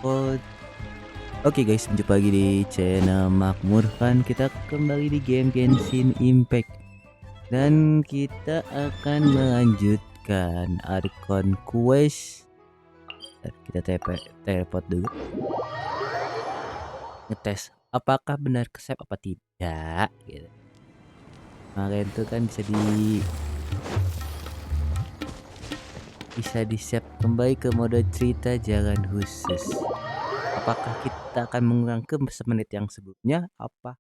Oh, oke guys, berjumpa lagi di channel Makmur. Kan kita kembali di game Genshin Impact dan kita akan melanjutkan Arkon Quest. Kita teleport dulu, ngetes apakah benar ke save apa tidak gitu. Kemarin tuh kan bisa di save kembali ke mode cerita jalan khusus. Apakah kita akan mengulang ke semenit yang sebelumnya? Apa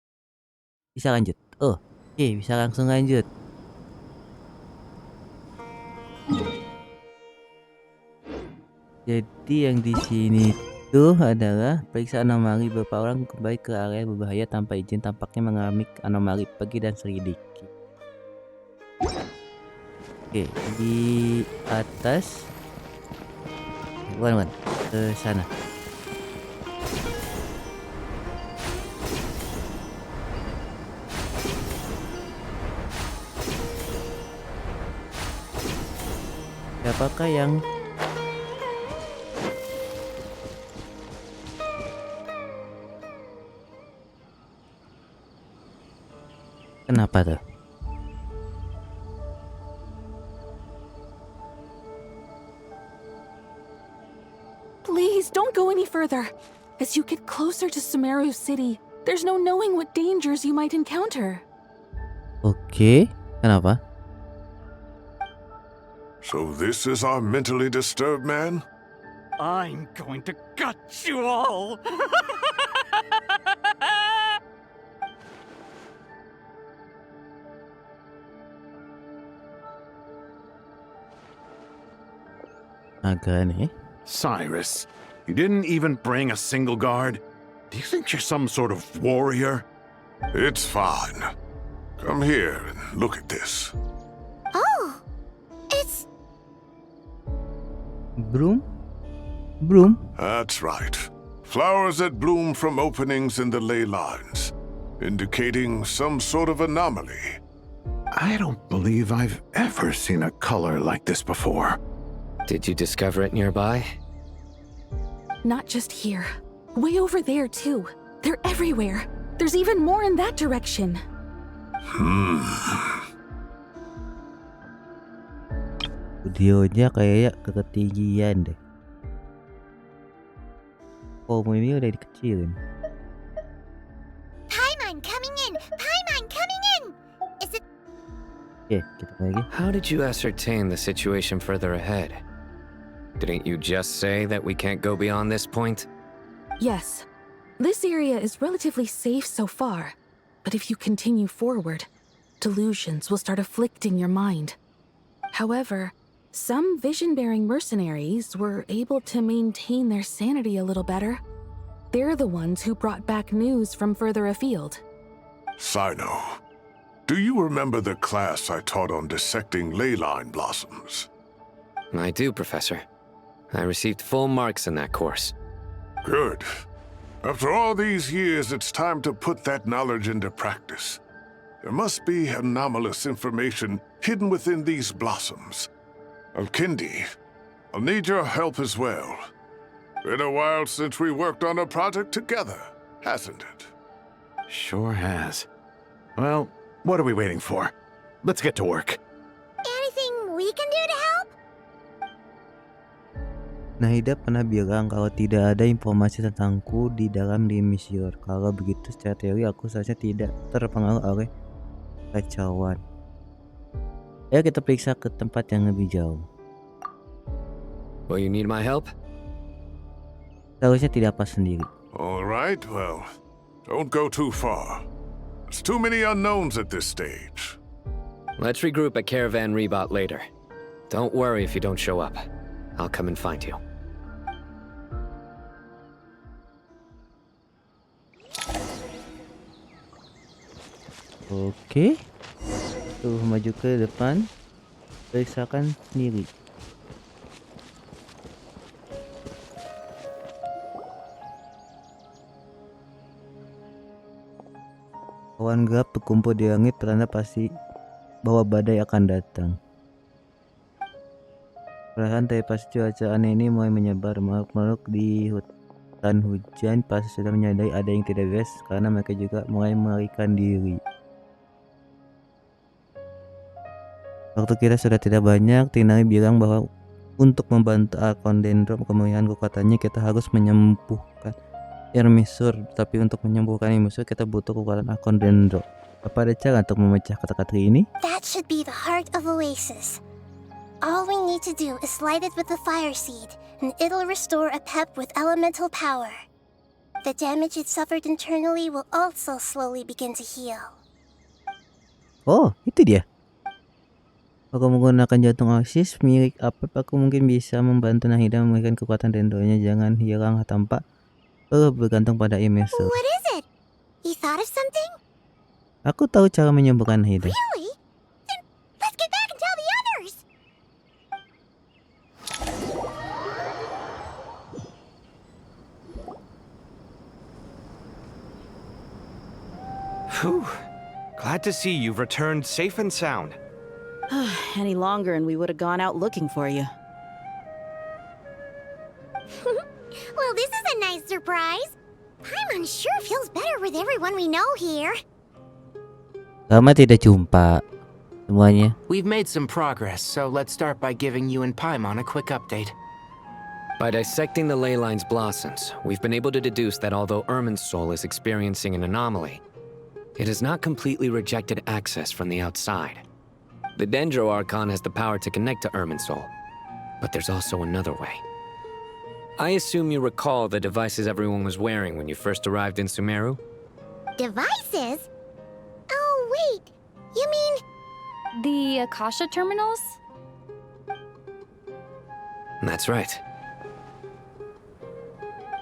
bisa lanjut? Oh, oke, bisa langsung lanjut. Jadi yang di sini tuh adalah periksa anomali. Beberapa orang kembali ke area berbahaya tanpa izin tampaknya mengalami anomali. Pergi dan selidiki. Oke, di atas. Bukan, ke sana. Siapakah yang kenapa tuh? Please don't go any further. As you get closer to Sumeru City, there's no knowing what dangers you might encounter. Oke, kenapa? So this is our mentally disturbed man? I'm going to gut you all! Agak aneh. Cyrus, you didn't even bring a single guard? Do you think you're some sort of warrior? It's fine. Come here and look at this. Oh, it's... Bloom? That's right. Flowers that bloom from openings in the ley lines, indicating some sort of anomaly. I don't believe I've ever seen a color like this before. Did you discover it nearby? Not just here. Way over there, too. They're everywhere. There's even more in that direction. Audionya kayak ketinggian deh. Volumenya udah dikecilin. Paimon coming in! Paimon coming in! Is it... Oke, kita lagi. How did you ascertain the situation further ahead? Didn't you just say that we can't go beyond this point? Yes. This area is relatively safe so far. But if you continue forward, delusions will start afflicting your mind. However, some vision-bearing mercenaries were able to maintain their sanity a little better. They're the ones who brought back news from further afield. Sino, do you remember the class I taught on dissecting ley line blossoms? I do, Professor. I received full marks in that course. Good. After all these years, it's time to put that knowledge into practice. There must be anomalous information hidden within these blossoms. Alkindi, I'll need your help as well. Been a while since we worked on a project together, hasn't it? Sure has. Well, what are we waiting for? Let's get to work. Anything we can do to help? Nahida pernah bilang kalau tidak ada informasi tentangku di dalam Dimisur. Kalau begitu secara teori aku seharusnya tidak terpengaruh oleh kacauan. Ayo kita periksa ke tempat yang lebih jauh. Will you need my help? Seharusnya tidak apa sendiri. All right, well, don't go too far. There's too many unknowns at this stage. Let's regroup at Caravan Rebot later. Don't worry if you don't show up. I'll come and find you. Oke. Tuh maju ke depan. Periksakan sendiri. Awan gelap berkumpul di langit, pertanda pasti bahwa badai akan datang. Perlahan telepasi cuaca aneh ini mulai menyebar. Makhluk di dan hujan pas sudah menyadari ada yang tidak beres karena mereka juga mulai melarikan diri. Waktu kita sudah tidak banyak, Tinari bilang bahwa untuk membantu Arkon Dendro pemulihan kekuatannya kita harus menyembuhkan Irmisur. Tapi untuk menyembuhkan Irmisur kita butuh kekuatan Arkon Dendro. Apa ada cara untuk memecah kata-kata ini? That should be the heart of Oasis. All we need to do is light it with the fire seed, and it'll restore a pep with elemental power. The damage it suffered internally will also slowly begin to heal. Oh, itu dia. Aku menggunakan jantung Oasis milik Apep, aku mungkin bisa membantu Nahida memberikan kekuatan Dendronya jangan hilang tanpa bergantung pada Irmisur. What is it? You thought of something? Aku tahu cara menyembuhkan Nahida. Really? Then let's get back and tell the others! Whew. Glad to see you've returned safe and sound. Any longer and we would have gone out looking for you. Well, this is a nice surprise. Paimon sure feels better with everyone we know here. Lama tidak jumpa semuanya. We've made some progress, so let's start by giving you and Paimon a quick update. By dissecting the ley line's blossoms, we've been able to deduce that although Ermin's soul is experiencing an anomaly, it has not completely rejected access from the outside. The Dendro Archon has the power to connect to Ermin's soul, but there's also another way. I assume you recall the devices everyone was wearing when you first arrived in Sumeru? Devices? Oh, wait. You mean... The Akasha terminals? That's right.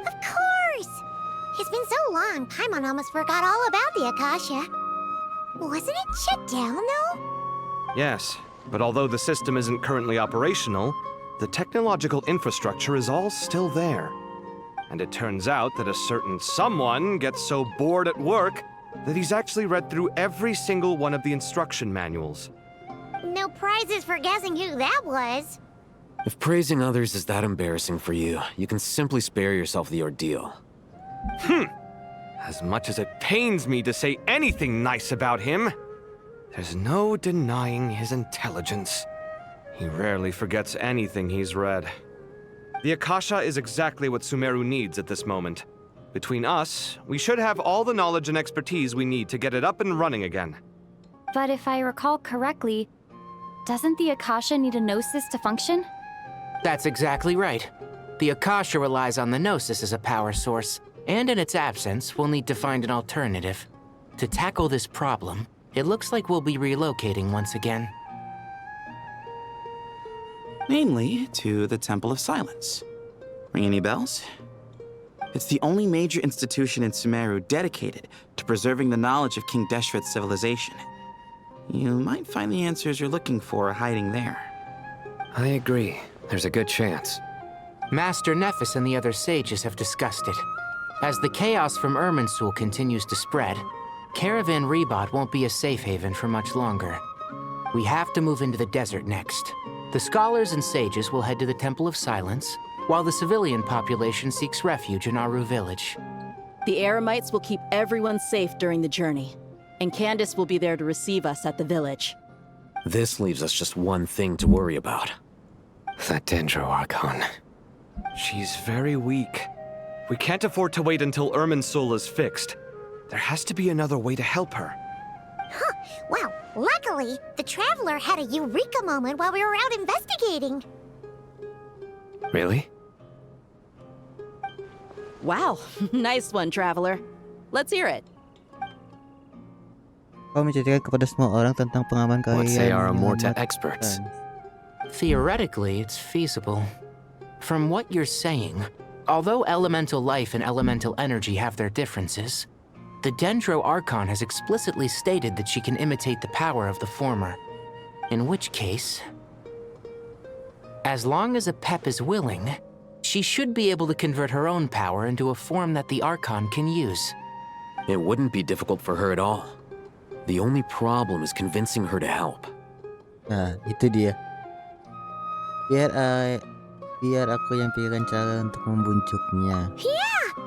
Of course! It's been so long, Paimon almost forgot all about the Akasha. Wasn't it shut down, though? Yes, but although the system isn't currently operational, the technological infrastructure is all still there. And it turns out that a certain someone gets so bored at work that he's actually read through every single one of the instruction manuals. No prizes for guessing who that was. If praising others is that embarrassing for you, you can simply spare yourself the ordeal. As much as it pains me to say anything nice about him, there's no denying his intelligence. He rarely forgets anything he's read. The Akasha is exactly what Sumeru needs at this moment. Between us, we should have all the knowledge and expertise we need to get it up and running again. But if I recall correctly, doesn't the Akasha need a gnosis to function? That's exactly right. The Akasha relies on the Gnosis as a power source, and in its absence, we'll need to find an alternative. To tackle this problem, it looks like we'll be relocating once again. Mainly to the Temple of Silence. Ring any bells? It's the only major institution in Sumeru dedicated to preserving the knowledge of King Deshret's civilization. You might find the answers you're looking for hiding there. I agree. There's a good chance. Master Nephis and the other sages have discussed it. As the chaos from Irminsul continues to spread, Caravan Rebot won't be a safe haven for much longer. We have to move into the desert next. The scholars and sages will head to the Temple of Silence, while the civilian population seeks refuge in Aru village. The Eremites will keep everyone safe during the journey, and Candace will be there to receive us at the village. This leaves us just one thing to worry about. That Dendro Archon. She's very weak. We can't afford to wait until Irminsul is fixed. There has to be another way to help her. Huh. Well, luckily, the Traveler had a eureka moment while we were out investigating. Really? Wow, nice one, Traveler. Let's hear it. Kau menceritakan kepada semua orang tentang pengalaman kalian. Let's say our Amorta experts. Theoretically, it's feasible. From what you're saying, although elemental life and elemental energy have their differences, the Dendro Archon has explicitly stated that she can imitate the power of the former. In which case, as long as Apep is willing, she should be able to convert her own power into a form that the Archon can use. It wouldn't be difficult for her at all. The only problem is convincing her to help. Nah, itu dia. Biar aku yang pikirkan cara untuk membuncuknya. Yeah,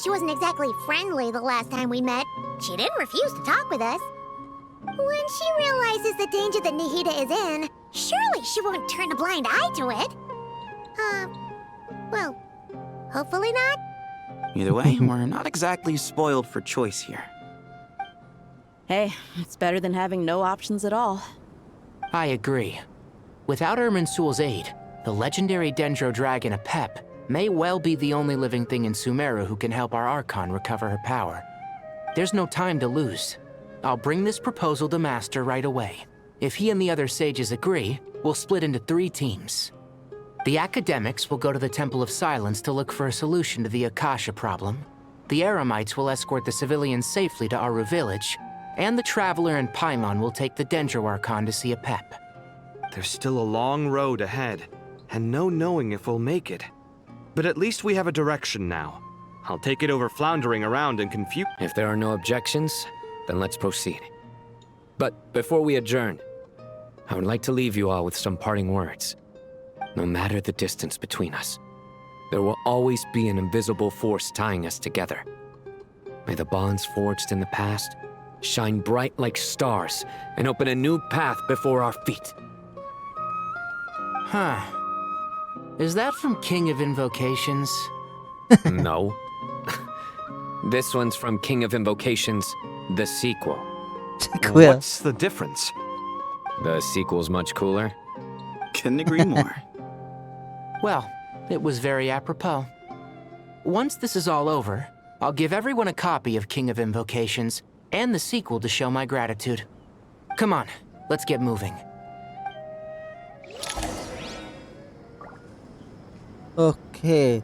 she wasn't exactly friendly the last time we met, she didn't refuse to talk with us. When she realizes the danger that Nahida is in, surely she won't turn a blind eye to it. Well, hopefully not. Either way, we're not exactly spoiled for choice here. Hey, it's better than having no options at all. I agree. Without Irminsul's aid, the legendary Dendro Dragon Apep may well be the only living thing in Sumeru who can help our Archon recover her power. There's no time to lose. I'll bring this proposal to Master right away. If he and the other sages agree, we'll split into 3 teams. The academics will go to the Temple of Silence to look for a solution to the Akasha problem. The Eremites will escort the civilians safely to Aru village, and the Traveler and Paimon will take the Dendro Archon to see Apep. There's still a long road ahead, and no knowing if we'll make it. But at least we have a direction now. I'll take it over floundering around and confuse. If there are no objections, then let's proceed. But before we adjourn, I would like to leave you all with some parting words. No matter the distance between us, there will always be an invisible force tying us together. May the bonds forged in the past shine bright like stars and open a new path before our feet. Huh. Is that from King of Invocations? No. This one's from King of Invocations, the sequel. What's the difference? The sequel's much cooler. Couldn't agree more. Well, it was very apropos. Once this is all over, I'll give everyone a copy of King of Invocations and the sequel to show my gratitude. Come on, let's get moving. Oke,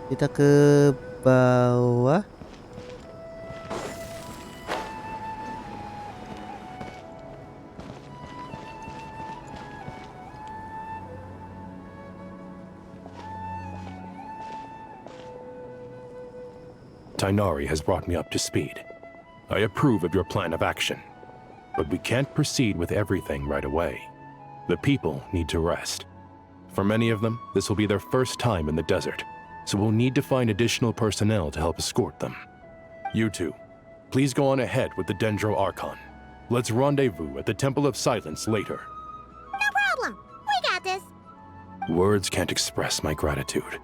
kita ke bawah. Tainari has brought me up to speed. I approve of your plan of action, but we can't proceed with everything right away. The people need to rest. For many of them, this will be their first time in the desert, so we'll need to find additional personnel to help escort them. You two, please go on ahead with the Dendro Archon. Let's rendezvous at the Temple of Silence later. No problem. We got this. Words can't express my gratitude,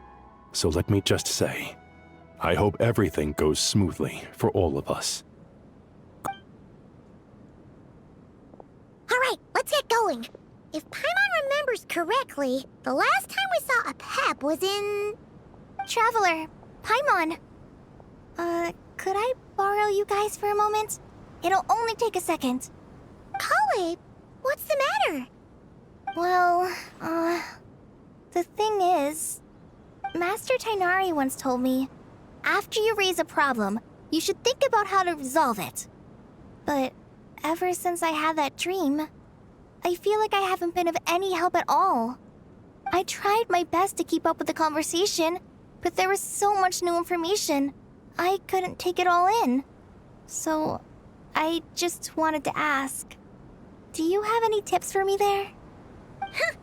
so let me just say, I hope everything goes smoothly for all of us. All right, let's get going. If Paimon remembers correctly, the last time we saw Apep was in... Traveler, Paimon. Could I borrow you guys for a moment? It'll only take a second. Kale, what's the matter? Well, the thing is, Master Tainari once told me, after you raise a problem, you should think about how to resolve it. But ever since I had that dream, I feel like I haven't been of any help at all. I tried my best to keep up with the conversation, but there was so much new information, I couldn't take it all in. So, I just wanted to ask, do you have any tips for me there? Huh,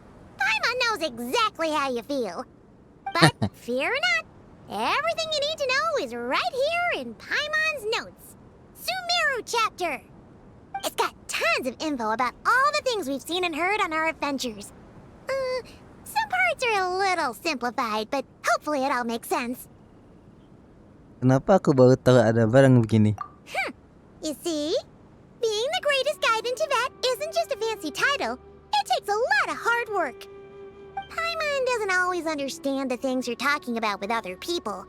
Paimon knows exactly how you feel. But fear not, everything you need to know is right here in Paimon's notes. Sumeru chapter. It's got tons of info about all the things we've seen and heard on our adventures. Some parts are a little simplified, but hopefully it all makes sense. Kenapa aku baru tahu ada barang begini? You see? Being the greatest guide in Tibet isn't just a fancy title. It takes a lot of hard work. Paimon doesn't always understand the things you're talking about with other people.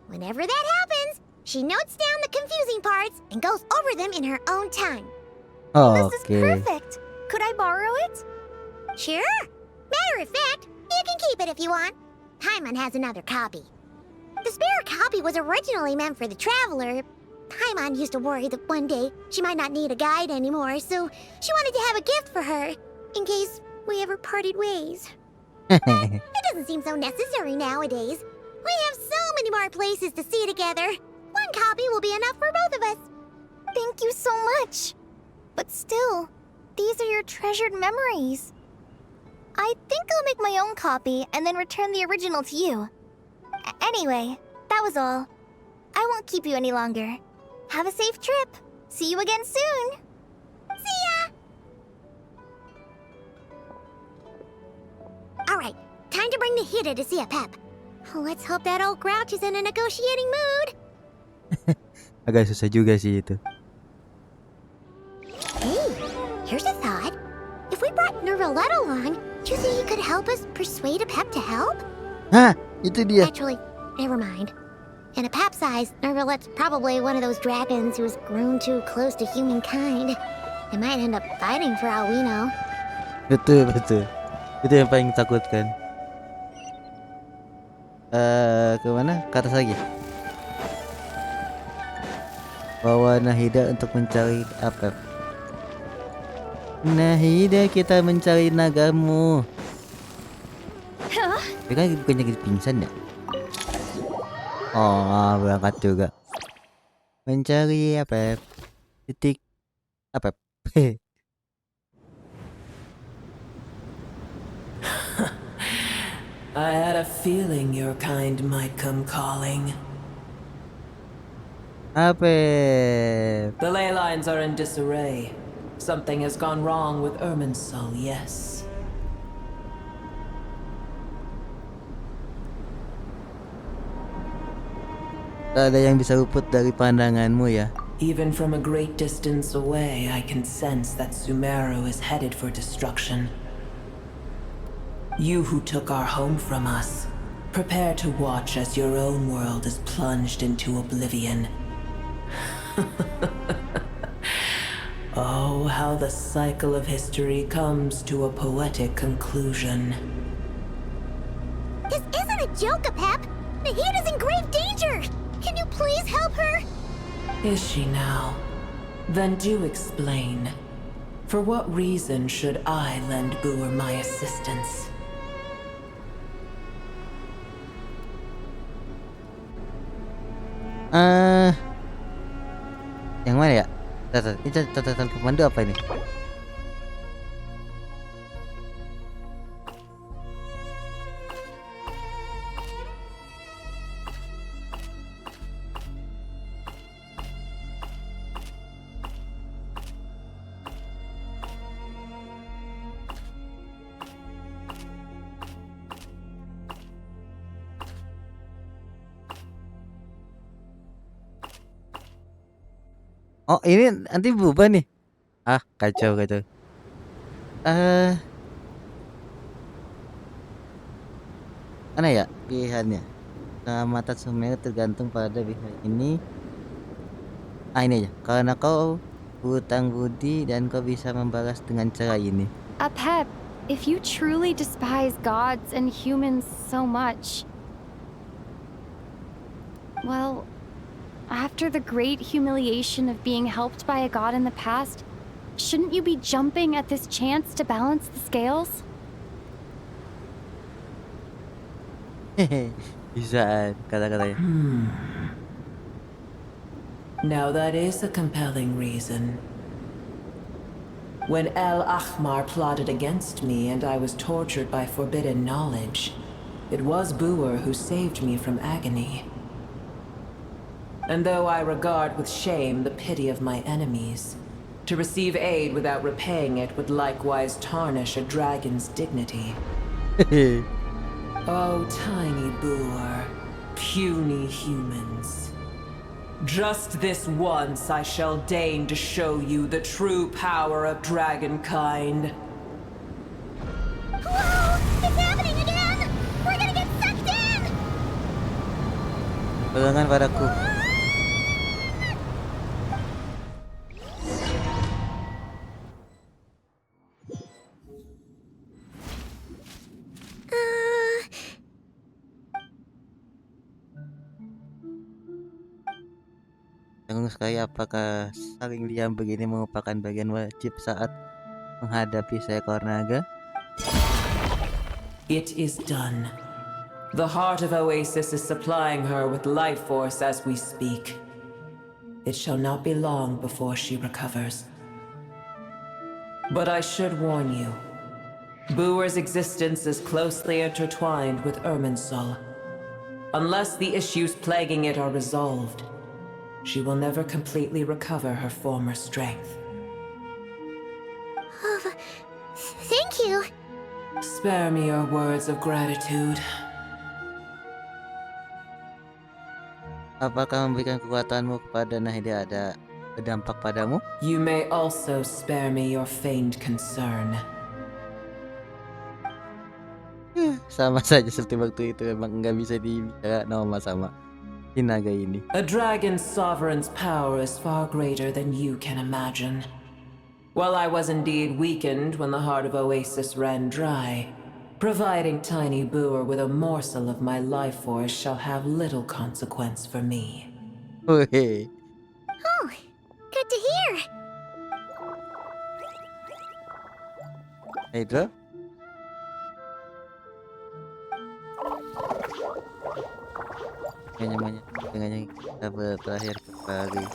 Whenever that happens, she notes down the confusing parts and goes over them in her own time. Oh, this is perfect. Could I borrow it? Sure. Matter of fact, you can keep it if you want. Paimon has another copy. The spare copy was originally meant for the Traveler. Paimon used to worry that one day she might not need a guide anymore, so she wanted to have a gift for her, in case we ever parted ways. It doesn't seem so necessary nowadays. We have so many more places to see together. One copy will be enough for both of us. Thank you so much. But still, these are your treasured memories. I think I'll make my own copy and then return the original to you. Anyway, that was all. I won't keep you any longer. Have a safe trip. See you again soon. See ya! Alright, time to bring the Hida to see a Pep. Let's hope that old grouch is in a negotiating mood. Agak susah juga sih itu. Hey, here's a thought. If we brought Nervalette along, do you think he could help us persuade a Pep to help? Hah, itu dia. Actually, never mind. In a Pep size, Nervalette's probably one of those dragons who's grown too close to humankind. They might end up fighting for all we know. Betul. Itu yang paling takutkan. Kemana? Ke atas lagi. Bawa Nahida untuk mencari apa? Nahida, kita mencari nagamu. Dia kan bukannya pingsan ya? Oh, berangkat juga. Mencari apa? Titik apa? I had a feeling your kind might come calling. Apa? The ley lines are in disarray. Something has gone wrong with Ermin's soul, yes. Tak ada yang bisa luput dari pandanganmu ya. Even from a great distance away, I can sense that Sumeru is headed for destruction. You who took our home from us, prepare to watch as your own world is plunged into oblivion. Oh, how the cycle of history comes to a poetic conclusion. This isn't a joke, Pep. Nahida's in grave danger. Can you please help her? Is she now? Then do explain. For what reason should I lend Boer my assistance? Yang mana ya? Ini catatan komando apa ini? Oh, ini nanti berubah nih. Ah, kacau. Mana ya pilihannya? Keselamatan Sumeru tergantung pada pihak ini. Ini aja. Karena kau hutang budi dan kau bisa membalas dengan cara ini. Pep, if you truly despise gods and humans so much, well, after the great humiliation of being helped by a god in the past, shouldn't you be jumping at this chance to balance the scales? Bisa kata-katanya. Now that is a compelling reason. When El Ahmar plotted against me and I was tortured by forbidden knowledge, it was Boer who saved me from agony. And though I regard with shame the pity of my enemies, to receive aid without repaying it would likewise tarnish a dragon's dignity. Oh, tiny Boer, puny humans. Just this once I shall deign to show you the true power of dragonkind. Whoa! It's happening again! We're gonna get sucked in! Pegangan padaku. Tanggung sekali, apakah saling diam begini merupakan bagian wajib saat menghadapi seekor naga? It is done. The heart of Oasis is supplying her with life force as we speak. it shall not be long before she recovers. But I should warn you, Booer's existence is closely intertwined with Irminsul. Unless the issues plaguing it are resolved, she will never completely recover her former strength. Oh, thank you. Spare me your words of gratitude. Apakah memberikan kekuatanmu kepada Nahida ada berdampak padamu? You may also spare me your feigned concern. Sama saja seperti waktu itu, memang nggak bisa dibicara nama sama si naga ini. A dragon's sovereign's power is far greater than you can imagine. While I was indeed weakened when the heart of Oasis ran dry, providing Tiny Booer with a morsel of my life force shall have little consequence for me. Wih, Oh, good to hear. Hydra? Dengannya kita terakhir kembali.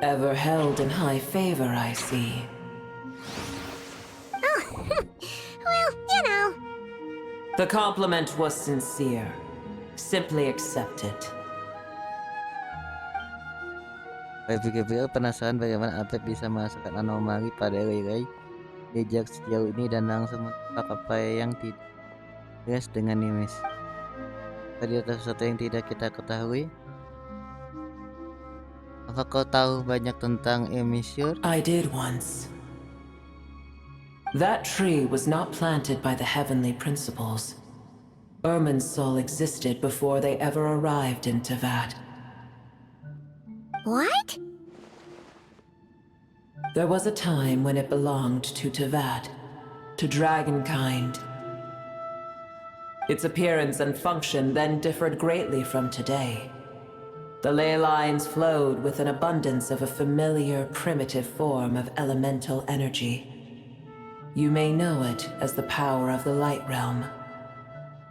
Ever held in high favor, I see. Oh, well, you know. The compliment was sincere. Simply accept it. Saya pikir-pikir penasaran bagaimana Apep bisa masukkan anomali pada Ray jejak sejauh ini dan langsung menebak apa yang tidak jelas dengan Nimes. Tadi ada sesuatu yang tidak kita ketahui. Apa kau tahu banyak tentang Emissure? I did once. That tree was not planted by the heavenly principles. Irminsul existed before they ever arrived in Tevat. What? There was a time when it belonged to Tevat, to dragonkind. Its appearance and function then differed greatly from today. The ley lines flowed with an abundance of a familiar, primitive form of elemental energy. You may know it as the power of the Light Realm.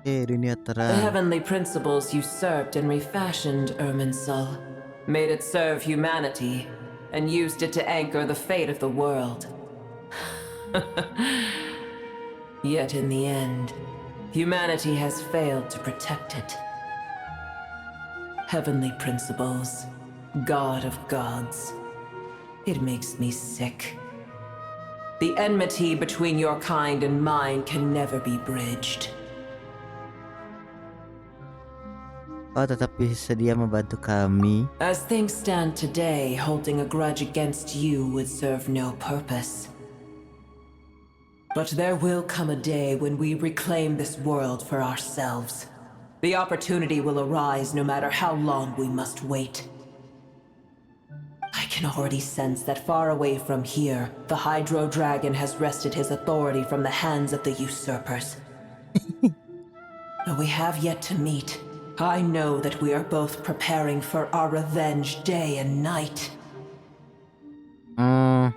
Dunia The terang. heavenly principles usurped and refashioned Irminsul, made it serve humanity, and used it to anchor the fate of the world. Yet in the end, humanity has failed to protect it. Heavenly principles, God of gods. It makes me sick. The enmity between your kind and mine can never be bridged. Kau tetap sedia membantu kami. As things stand today, holding a grudge against you would serve no purpose. But there will come a day when we reclaim this world for ourselves. The opportunity will arise no matter how long we must wait. I can already sense that far away from here, the Hydro Dragon has wrested his authority from the hands of the usurpers. Though we have yet to meet, I know that we are both preparing for our revenge day and night. Uh-huh.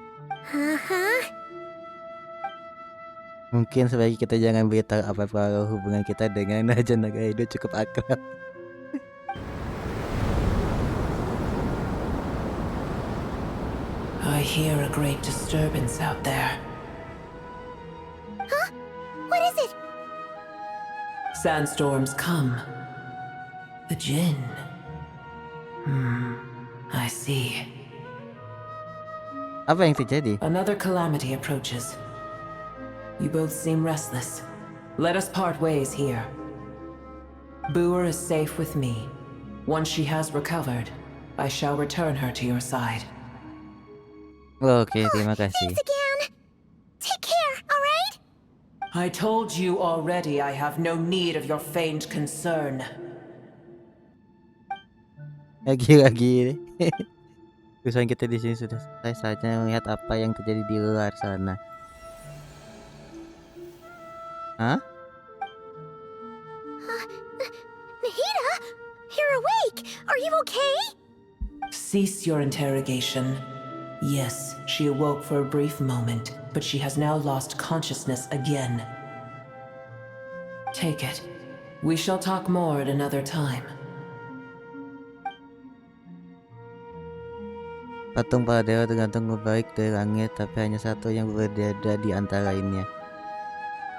Mungkin sebaiknya kita jangan beritahu apa kalau hubungan kita dengan Raja Naga itu cukup akrab. I hear a great disturbance out there. Huh? What is it? Sandstorms come. The Jinn. I see. Apa yang terjadi? Another calamity approaches. You both seem restless. Let us part ways here. Booer is safe with me. Once she has recovered, I shall return her to your side. Oke, terima kasih. Thanks again. Take care, alright? I told you already I have no need of your feigned concern. Lagi-lagi urusan kita di sini sudah selesai, saatnya melihat apa yang terjadi di luar sana. Hah? Nahida? You're awake! Are you okay? Cease your interrogation. Yes, she awoke for a brief moment, but she has now lost consciousness again. Take it. We shall talk more at another time. Patung para dewa tergantung baik dari langit, tapi hanya satu yang berbeda di antara lainnya.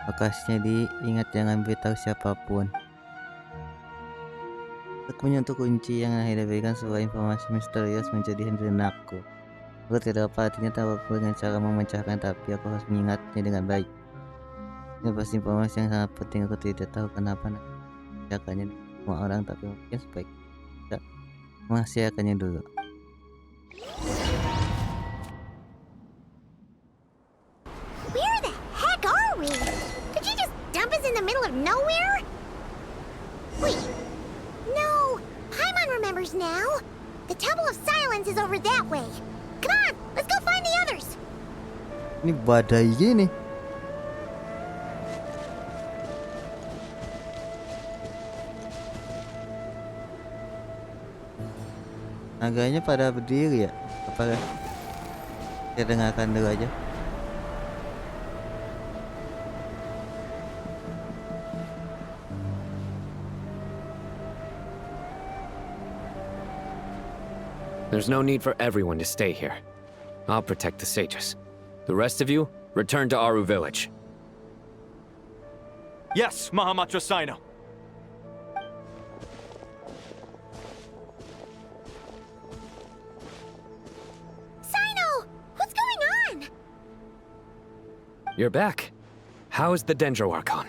Lokasinya diingat, jangan beritahu siapapun. Untuk menyentuh kunci yang akhirnya berikan sebuah informasi misterius menjadi benakku. Aku tidak apa artinya tanpa dengan cara memecahkan, tapi aku harus mengingatnya dengan baik. Ini pasti informasi yang sangat penting. Aku tidak tahu kenapa mengerjakannya semua orang, tapi mungkin sebaiknya tidak mengerjakannya dulu. Where the heck are we? Did you just dump us in the middle of nowhere? Wait. No. Paimon remembers now. The Temple of Silence is over that way. Come on, let's go find the others. Ini badai gini. Naganya pada berdiri ya? Apakah kita dengarkan dulu aja? There's no need for everyone to stay here. I'll protect the sages. The rest of you, return to Aru village. Yes, Mahamatra Sino. Sino! What's going on? You're back. How is the Dendro Archon?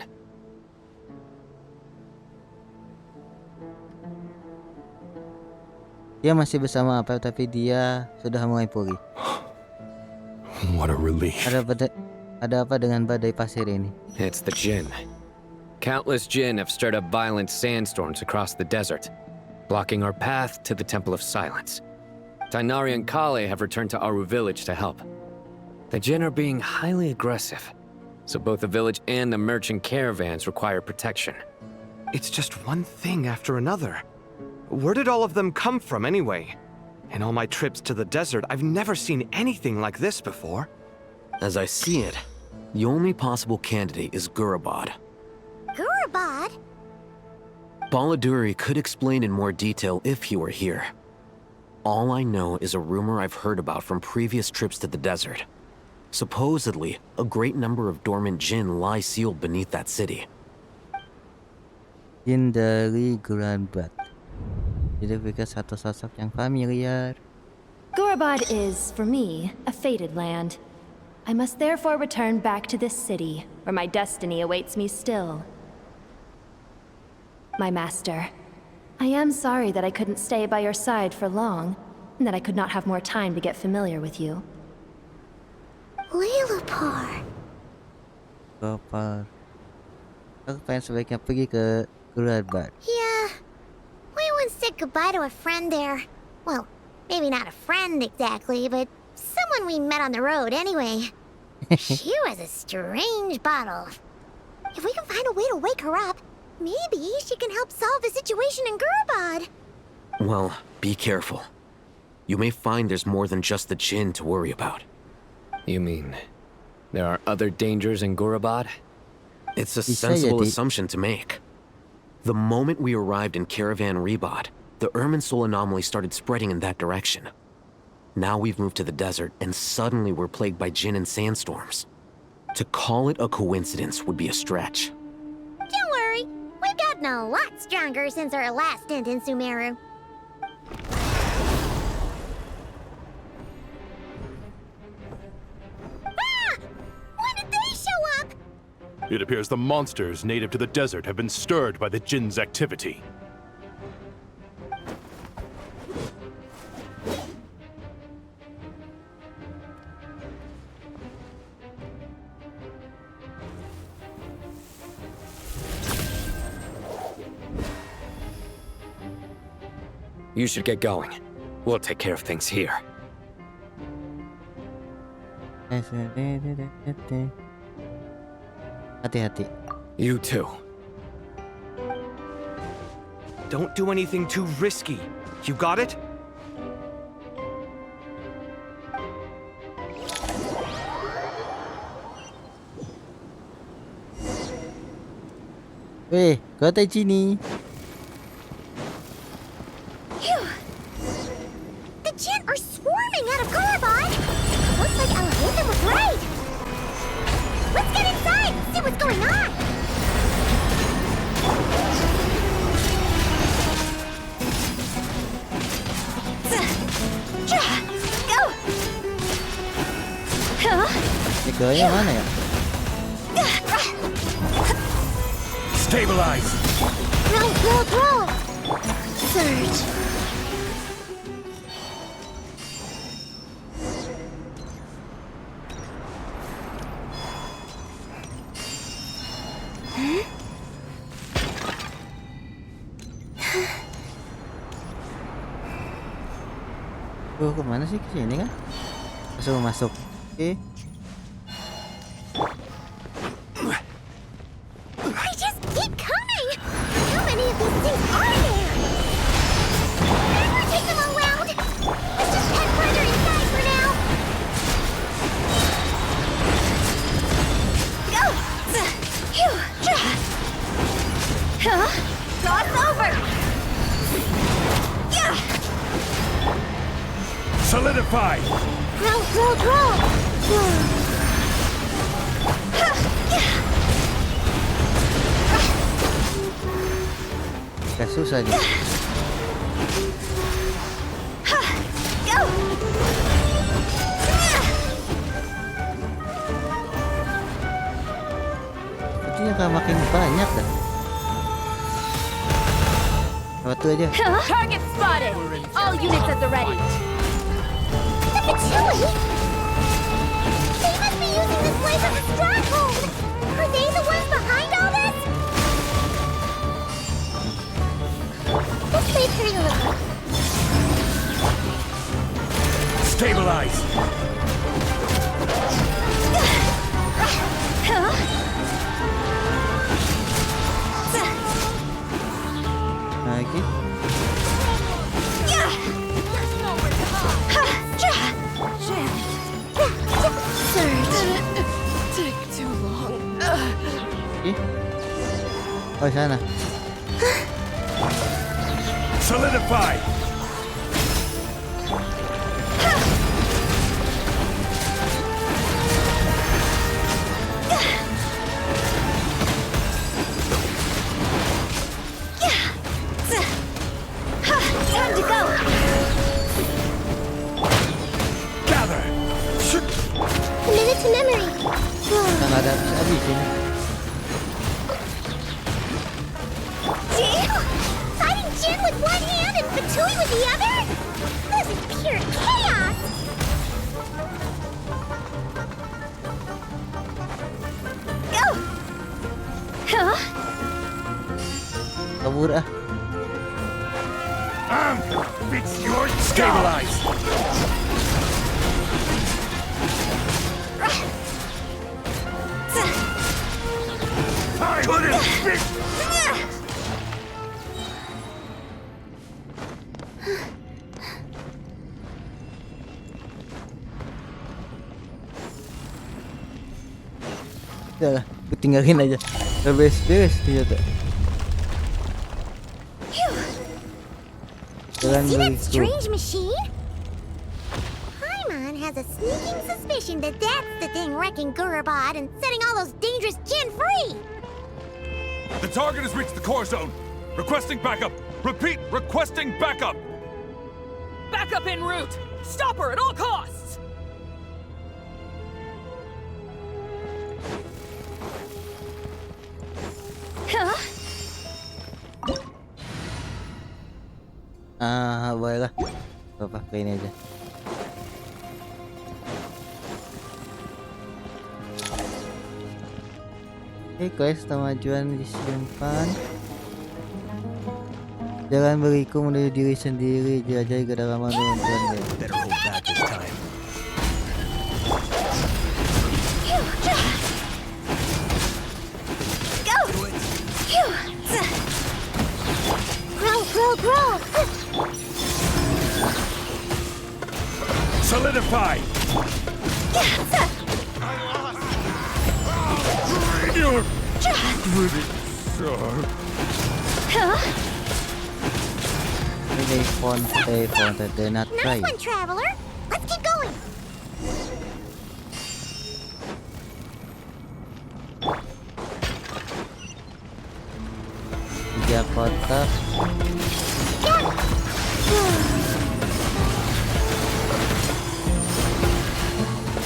Dia masih bersama Apel, tapi dia sudah mulai pulih. What a relief. Ada apa dengan badai pasir ini? It's the Jinn. Countless Jinn have stirred up violent sandstorms across the desert, blocking our path to the Temple of Silence. Tainari and Kale have returned to Aru village to help. The Jinn are being highly aggressive, so both the village and the merchant caravans require protection. It's just one thing after another. Where did all of them come from anyway? In all my trips to the desert, I've never seen anything like this before. As I see it, the only possible candidate is Gurabad. Gurabad? Baladuri could explain in more detail if he were here. All I know is a rumor I've heard about from previous trips to the desert. Supposedly, a great number of dormant Jinn lie sealed beneath that city. Jin dari Gurabad. Jadi pikir satu sosok yang familiar. Gurabad is, for me, a fated land. I must therefore return back to this city, where my destiny awaits me still. My master, I am sorry that I couldn't stay by your side for long, and that I could not have more time to get familiar with you. Lilapar. Gopay. Aku pengen sebaiknya pergi ke Gurabad. Yeah. We once said goodbye to a friend there. Well, maybe not a friend exactly, but someone we met on the road anyway. She was a strange bottle. If we can find a way to wake her up, maybe she can help solve the situation in Gurabad. Well, be careful. You may find there's more than just the Jinn to worry about. You mean there are other dangers in Gurabad? It's a sensible assumption to make. The moment we arrived in Caravan Rebod, the Irminsul anomaly started spreading in that direction. Now we've moved to the desert, and suddenly we're plagued by Jinn and sandstorms. To call it a coincidence would be a stretch. Don't worry, we've gotten a lot stronger since our last stint in Sumeru. Ah! When did they show up? It appears the monsters native to the desert have been stirred by the Jinn's activity. You should get going. We'll take care of things here. Hati-hati. You too. Don't do anything too risky. You got it? Weh, kota sini. Phew. The Jinn are swarming out of Korriban. Looks like Alhazen was right. Let's get inside and see what's going on. Go. Negaranya mana ya? Stabilize. Roll. Surge. Tuh, kemana sih? Ke sini kan? Langsung masuk. Oke. They just keep coming. How many of these things are there? Never take them all round. Let's just head further inside for now. Go. Cross over. Yeah. Solidify. Roll. Gak susah nih. Go. Sepertinya kayak makin banyak dah. Waktu aja. Target spotted. All units at the ready. The Patchouli? They must be using this place as a stronghold. Are they the ones behind all this? This place hurt a little. Stabilize. Lagi. Take too long. Oh, sana. Solidify. Time to go. Gather. A minute to memory. Nggak ada habis ini. Damn! Fighting Jin with one hand and Fatui with the other? This is pure chaos! Go! Kabur ah. It's your stabilize. I couldn't fix. Udah lah, aku tinggalin aja. Udah beres ternyata. Jangan See that begitu. strange machine? Paimon has a sneaking suspicion that that's the thing wrecking Gurubad and setting all those dangerous Jin free! The target has reached the core zone. Requesting backup. Repeat, requesting backup. Backup en route. Stop her at all costs. Boleh lah. Gak pakai ini aja. Oke, quest kemajuan disimpan. Jangan berikut menuju diri sendiri, jelajahi kedalaman runtuhan. Better hold back this time. Go! Grow! Solidify. You're They wanted they not try. Nice one, traveler. Let's keep going. Tiga kotak.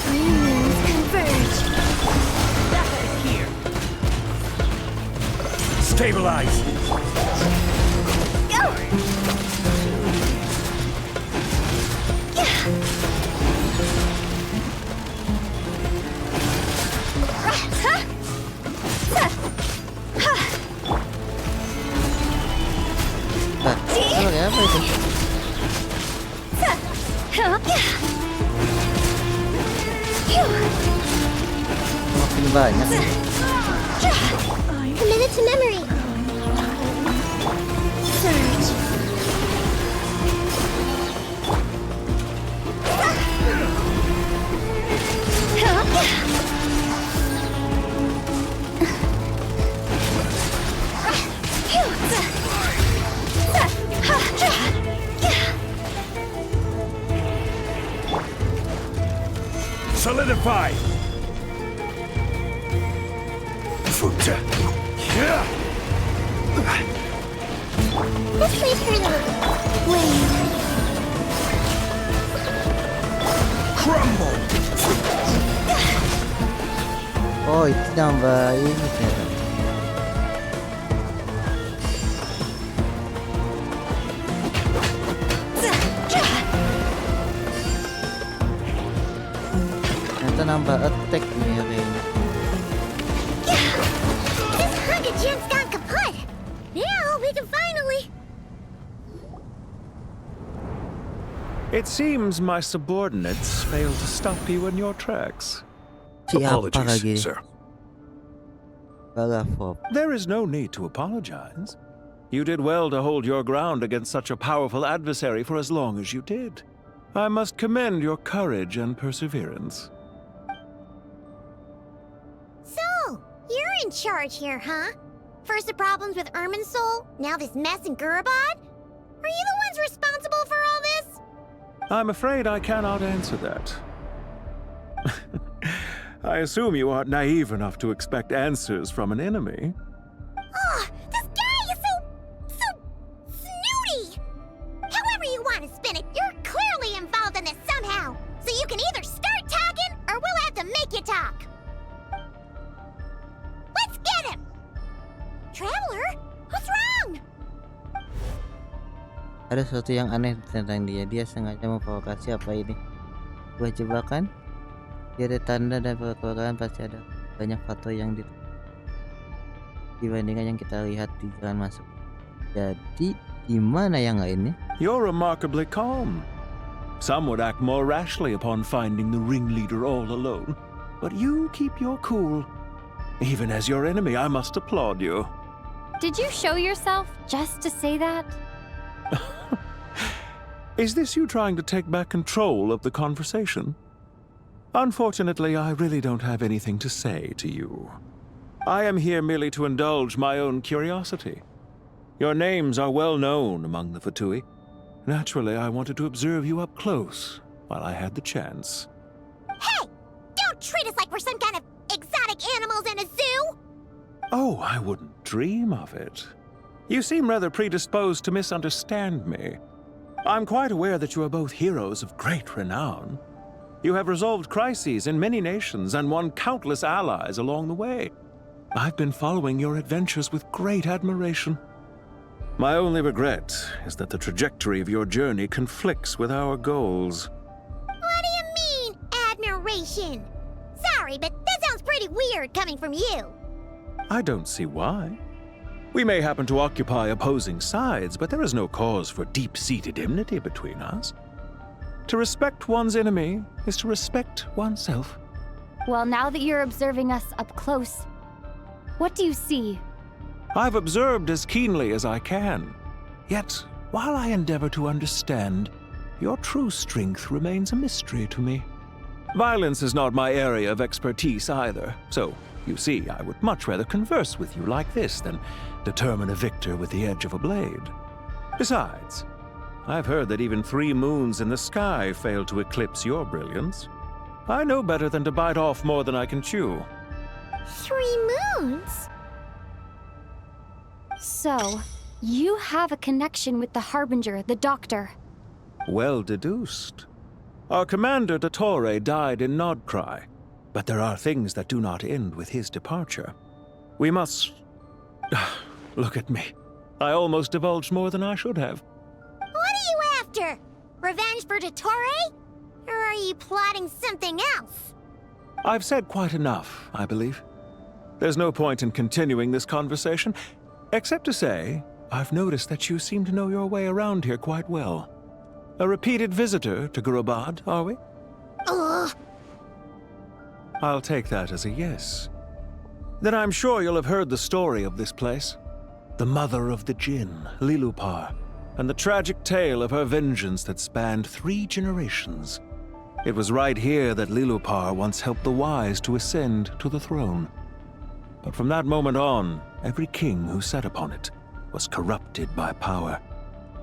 Dreams converge. Here. Stabilize. Go. Sebagai apa itu? Makin banyak. Committed to memory. Surge. Solidify. This place hurt a little. Wait. Crumble. Oh, itu nambah ini ternyata. Ternyata nambah attack nih ya kayaknya. This Hunka Gen's gone kaput. Now we can finally. It seems my subordinates failed to stop you in your tracks. Apologies, sir. Fob. There is no need to apologize. You did well to hold your ground against such a powerful adversary for as long as you did. I must commend your courage and perseverance. So, you're in charge here, huh? First the problems with Irminsul, now this mess in Gurabad? Are you the ones responsible for all this? I'm afraid I cannot answer that. I assume you aren't naive enough to expect answers from an enemy. Oh, this guy is so snooty! However you want to spin it, you're clearly involved in this somehow. So you can either start talking, or we'll have to make you talk. Let's get him! Traveler, what's wrong? Ada sesuatu yang aneh tentang dia. Dia sengaja memprovokasi apa ini? Buah jebakan? Dia ada tanda dan perkembangan pasti ada banyak foto yang dibandingkan yang kita lihat di jalan masuk. Jadi gimana yang lainnya? You're remarkably calm. Some would act more rashly upon finding the ringleader all alone. But you keep your cool. Even as your enemy, I must applaud you. Did you show yourself just to say that? Is this you trying to take back control of the conversation? Unfortunately, I really don't have anything to say to you. I am here merely to indulge my own curiosity. Your names are well known among the Fatui. Naturally, I wanted to observe you up close while I had the chance. Hey! Don't treat us like we're some kind of exotic animals in a zoo! Oh, I wouldn't dream of it. You seem rather predisposed to misunderstand me. I'm quite aware that you are both heroes of great renown. You have resolved crises in many nations and won countless allies along the way. I've been following your adventures with great admiration. My only regret is that the trajectory of your journey conflicts with our goals. What do you mean, admiration? Sorry, but that sounds pretty weird coming from you. I don't see why. We may happen to occupy opposing sides, but there is no cause for deep-seated enmity between us. To respect one's enemy is to respect oneself. Well, now that you're observing us up close, what do you see? I've observed as keenly as I can. Yet, while I endeavor to understand, your true strength remains a mystery to me. Violence is not my area of expertise either, so, you see, I would much rather converse with you like this than determine a victor with the edge of a blade. Besides, I've heard that even 3 moons in the sky fail to eclipse your brilliance. I know better than to bite off more than I can chew. 3 moons? So, you have a connection with the Harbinger, the Doctor. Well deduced. Our commander, Dottore, died in Nodcry, but there are things that do not end with his departure. We must... Look at me. I almost divulged more than I should have. What are you after? Revenge for Dottore? Or are you plotting something else? I've said quite enough, I believe. There's no point in continuing this conversation, except to say, I've noticed that you seem to know your way around here quite well. A repeated visitor to Gurubad, are we? Ugh. I'll take that as a yes. Then I'm sure you'll have heard the story of this place. The mother of the Jinn, Lilupar, and the tragic tale of her vengeance that spanned 3 generations. It was right here that Lilupar once helped the wise to ascend to the throne. But from that moment on, every king who sat upon it was corrupted by power.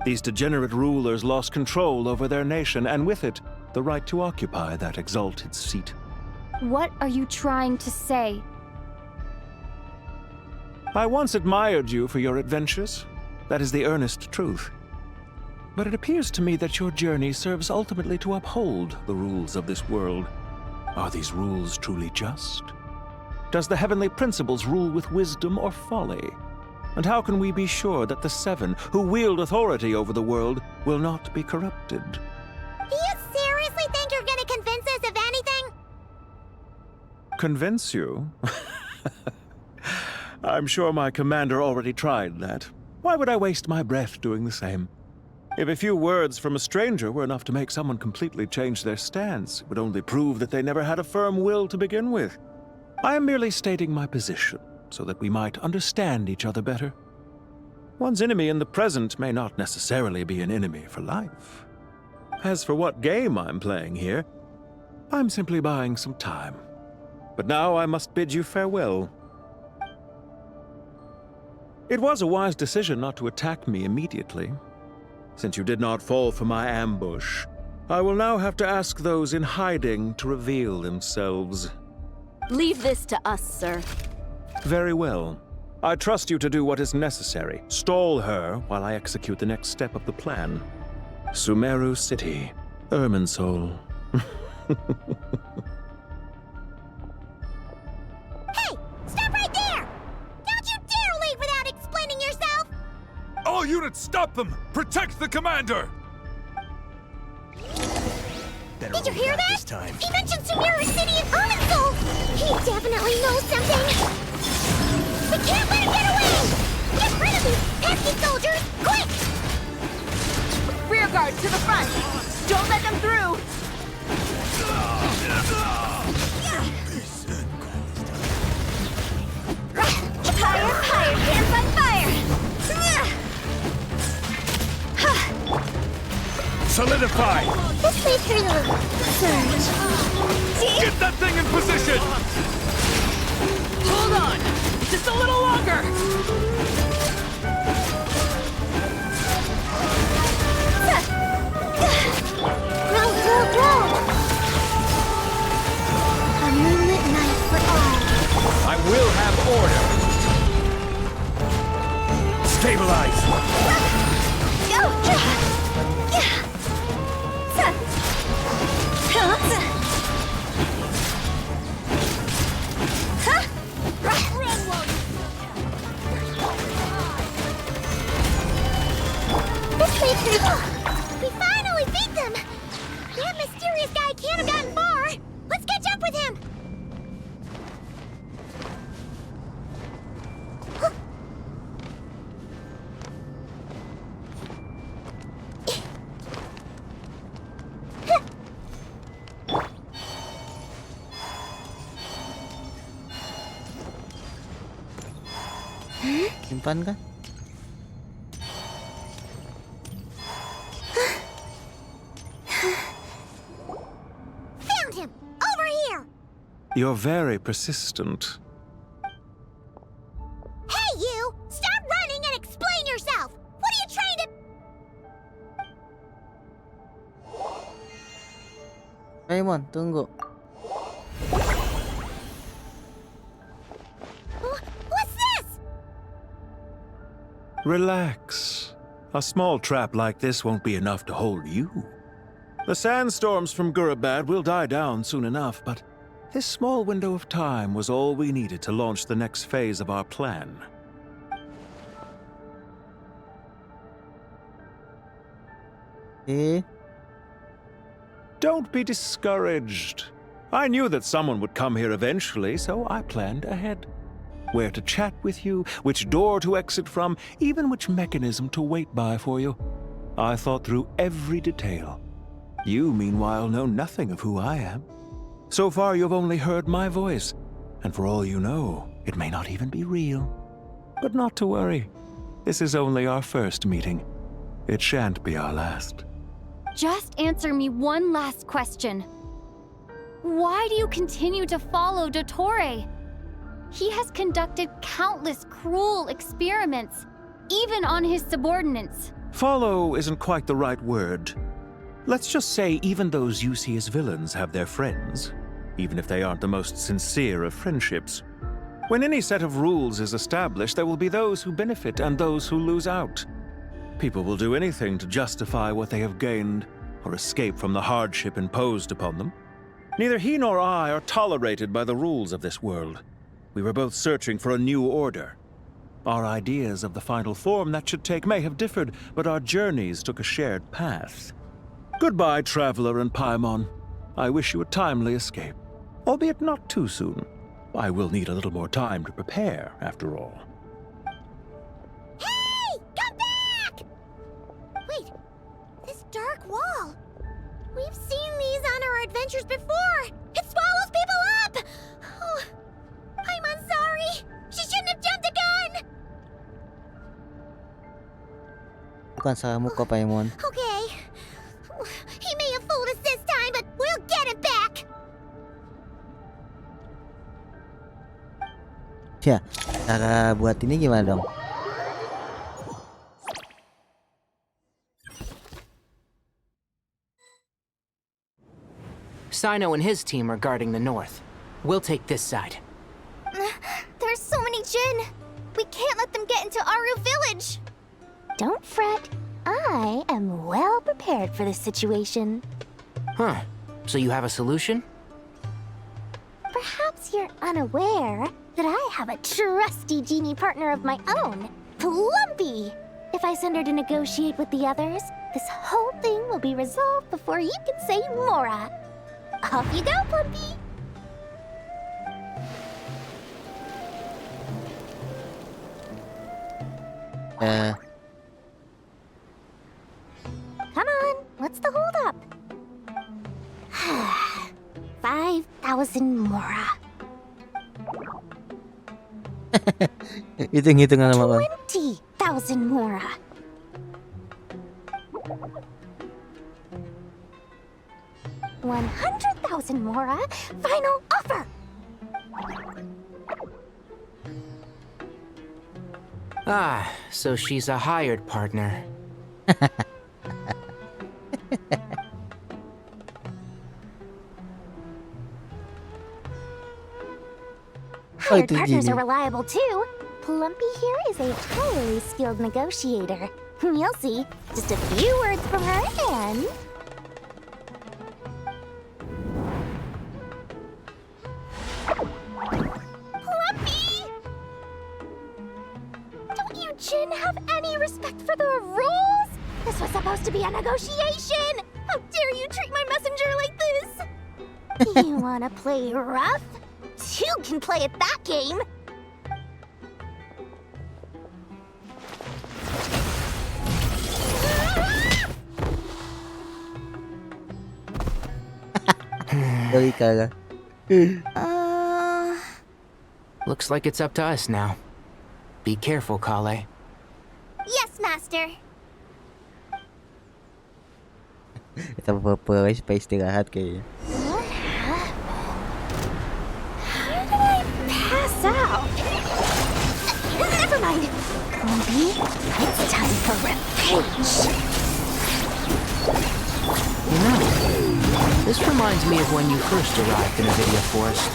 These degenerate rulers lost control over their nation, and with it, the right to occupy that exalted seat. What are you trying to say? I once admired you for your adventures. That is the earnest truth. But it appears to me that your journey serves ultimately to uphold the rules of this world. Are these rules truly just? Does the heavenly principles rule with wisdom or folly? And how can we be sure that the 7 who wield authority over the world will not be corrupted? Do you seriously think you're gonna convince us of anything? Convince you? I'm sure my commander already tried that. Why would I waste my breath doing the same? If a few words from a stranger were enough to make someone completely change their stance, it would only prove that they never had a firm will to begin with. I am merely stating my position, so that we might understand each other better. One's enemy in the present may not necessarily be an enemy for life. As for what game I'm playing here, I'm simply buying some time. But now I must bid you farewell. It was a wise decision not to attack me immediately. Since you did not fall for my ambush, I will now have to ask those in hiding to reveal themselves. Leave this to us, sir. Very well. I trust you to do what is necessary. Stall her while I execute the next step of the plan. Sumeru City, Irminsul. Hey! Stop right there! Don't you dare leave without explaining yourself! All units, stop them! Protect the commander! Did you hear that? He mentioned Sumeru City and Irminsul! He definitely knows something! We can't let him get away! Get rid of these pesky soldiers, quick! Rear guard to the front! Don't let them through! Higher, higher, hands on fire! Solidify! This way through the surge. Get that thing in position! Hold on! Just a little longer! Row, row, row! A moonlit night for all. I will have order! Stabilize! Go! This way through. We finally beat them! That mysterious guy can't have gotten far! Let's catch up with him! Simpan kan? Found him! You're very persistent. Hey, you! Stop running and explain yourself! What are you trying to... Paimon, tunggu. What's this? Relax. A small trap like this won't be enough to hold you. The sandstorms from Gurabad will die down soon enough, but this small window of time was all we needed to launch the next phase of our plan. Don't be discouraged. I knew that someone would come here eventually, so I planned ahead. Where to chat with you, which door to exit from, even which mechanism to wait by for you. I thought through every detail. You, meanwhile, know nothing of who I am. So far, you've only heard my voice, and for all you know, it may not even be real. But not to worry. This is only our first meeting. It shan't be our last. Just answer me one last question. Why do you continue to follow Dottore? He has conducted countless cruel experiments, even on his subordinates. Follow isn't quite the right word. Let's just say even those you see as villains have their friends, even if they aren't the most sincere of friendships. When any set of rules is established, there will be those who benefit and those who lose out. People will do anything to justify what they have gained or escape from the hardship imposed upon them. Neither he nor I are tolerated by the rules of this world. We were both searching for a new order. Our ideas of the final form that should take may have differed, but our journeys took a shared path. Goodbye, Traveler and Paimon. I wish you a timely escape, albeit not too soon. I will need a little more time to prepare, after all. Hey! Come back! Wait, this dark wall. We've seen these on our adventures before. It swallows people up! Oh, I'm sorry. She shouldn't have jumped the gun! Bukan salahmu kok, Paimon. Okay. He may have fooled us this time, but we'll get him back! Ya, cara buat ini gimana dong? Sino and his team are guarding the north. We'll take this side. There's so many Jin. We can't let them get into Aru village. Don't fret. I am well prepared for this situation. Huh. So you have a solution? Perhaps you're unaware that I have a trusty genie partner of my own, Plumpy. If I send her to negotiate with the others, this whole thing will be resolved before you can say Mora. Off you go, Plumpy. Come on, what's the holdup? 5,000 Mora. Hitung-hitungan sama Bang. 20,000 Mora. 100,000 Mora. Final offer. Ah, so she's a hired partner. Hired partners are reliable too. Plumpy here is a highly skilled negotiator. You'll see. Just a few words from her and... Plumpy! Don't you Jin have any respect for the rules? This was supposed to be a negotiation! How dare you treat my messenger like this? You wanna play rough? You can play at that game! Looks like it's up to us now. Be careful, Kale. Yes, Master. Kita bawa guys, supaya istirahat kayaknya. Never mind. Lumpy, it's time for revenge. You know, this reminds me of when you first arrived in Avidia Forest.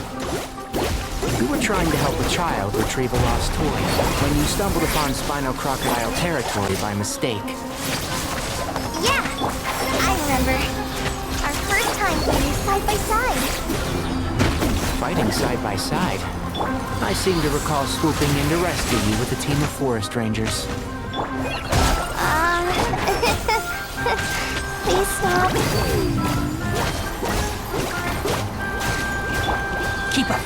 You were trying to help a child retrieve a lost toy when you stumbled upon Spino Crocodile territory by mistake. Yeah, I remember. Our first time fighting side by side. Fighting side by side? I seem to recall swooping in to rescue you with a team of forest rangers. Please stop. Keep up.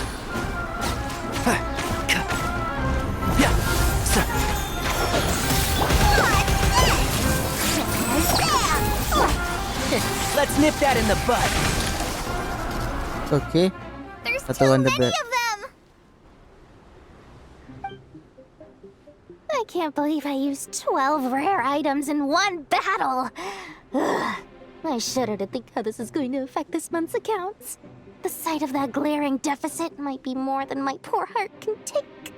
Let's nip that in the bud. Okay. There's too many of them. I can't believe I used 12 rare items in one battle. Ugh. I shudder to think how this is going to affect this month's accounts. The sight of that glaring deficit might be more than my poor heart can take.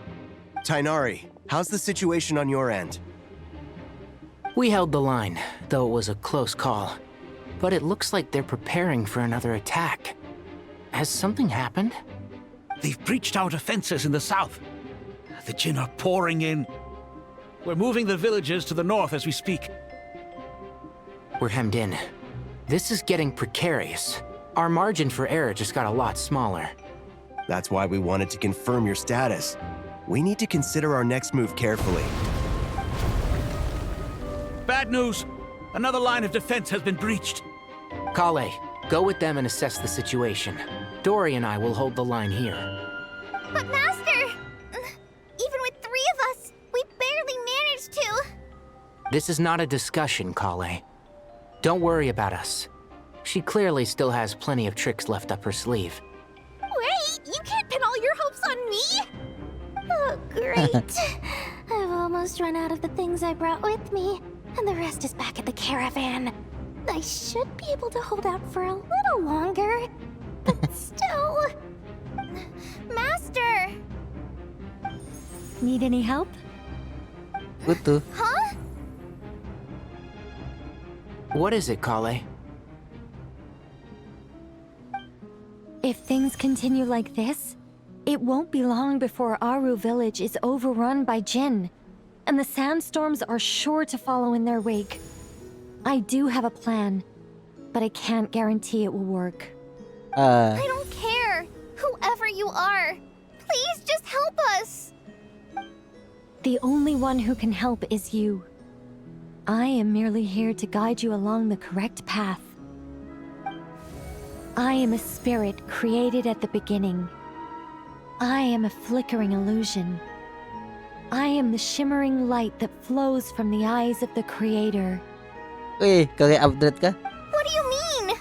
Tainari, how's the situation on your end? We held the line, though it was a close call. But it looks like they're preparing for another attack. Has something happened? They've breached our defenses in the south. The Jin are pouring in. We're moving the villages to the north as we speak. We're hemmed in. This is getting precarious. Our margin for error just got a lot smaller. That's why we wanted to confirm your status. We need to consider our next move carefully. Bad news! Another line of defense has been breached. Kale, go with them and assess the situation. Dory and I will hold the line here. But Master! Even with 3 of us, we barely managed to. This is not a discussion, Kale. Don't worry about us. She clearly still has plenty of tricks left up her sleeve. Wait, you can't pin all your hopes on me? Oh, great. I've almost run out of the things I brought with me, and the rest is back at the caravan. I should be able to hold out for a little longer, but still... Master! Need any help? Butuh. Huh? What is it, Kale? If things continue like this, it won't be long before Aru village is overrun by Jin, and the sandstorms are sure to follow in their wake. I do have a plan, but I can't guarantee it will work. I don't care. Whoever you are, please just help us. The only one who can help is you. I am merely here to guide you along the correct path. I am a spirit created at the beginning. I am a flickering illusion. I am the shimmering light that flows from the eyes of the Creator. Wih, kayak update kah? What do you mean?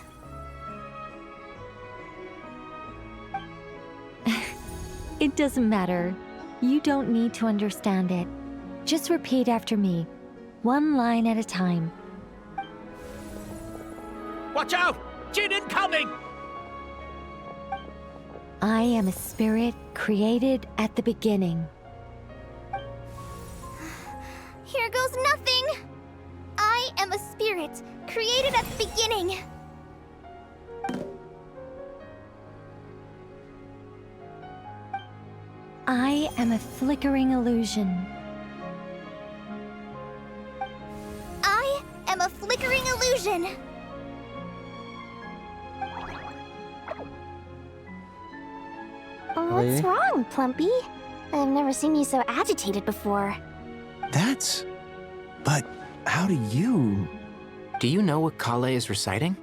It doesn't matter. You don't need to understand it. Just repeat after me, one line at a time. Watch out! Jin incoming! I am a spirit created at the beginning. Here goes nothing. I am a spirit created at the beginning. I am a flickering illusion. I am a flickering illusion. What's wrong, Plumpy? I've never seen you so agitated before. That's... But how do you... Do you know what Kale is reciting?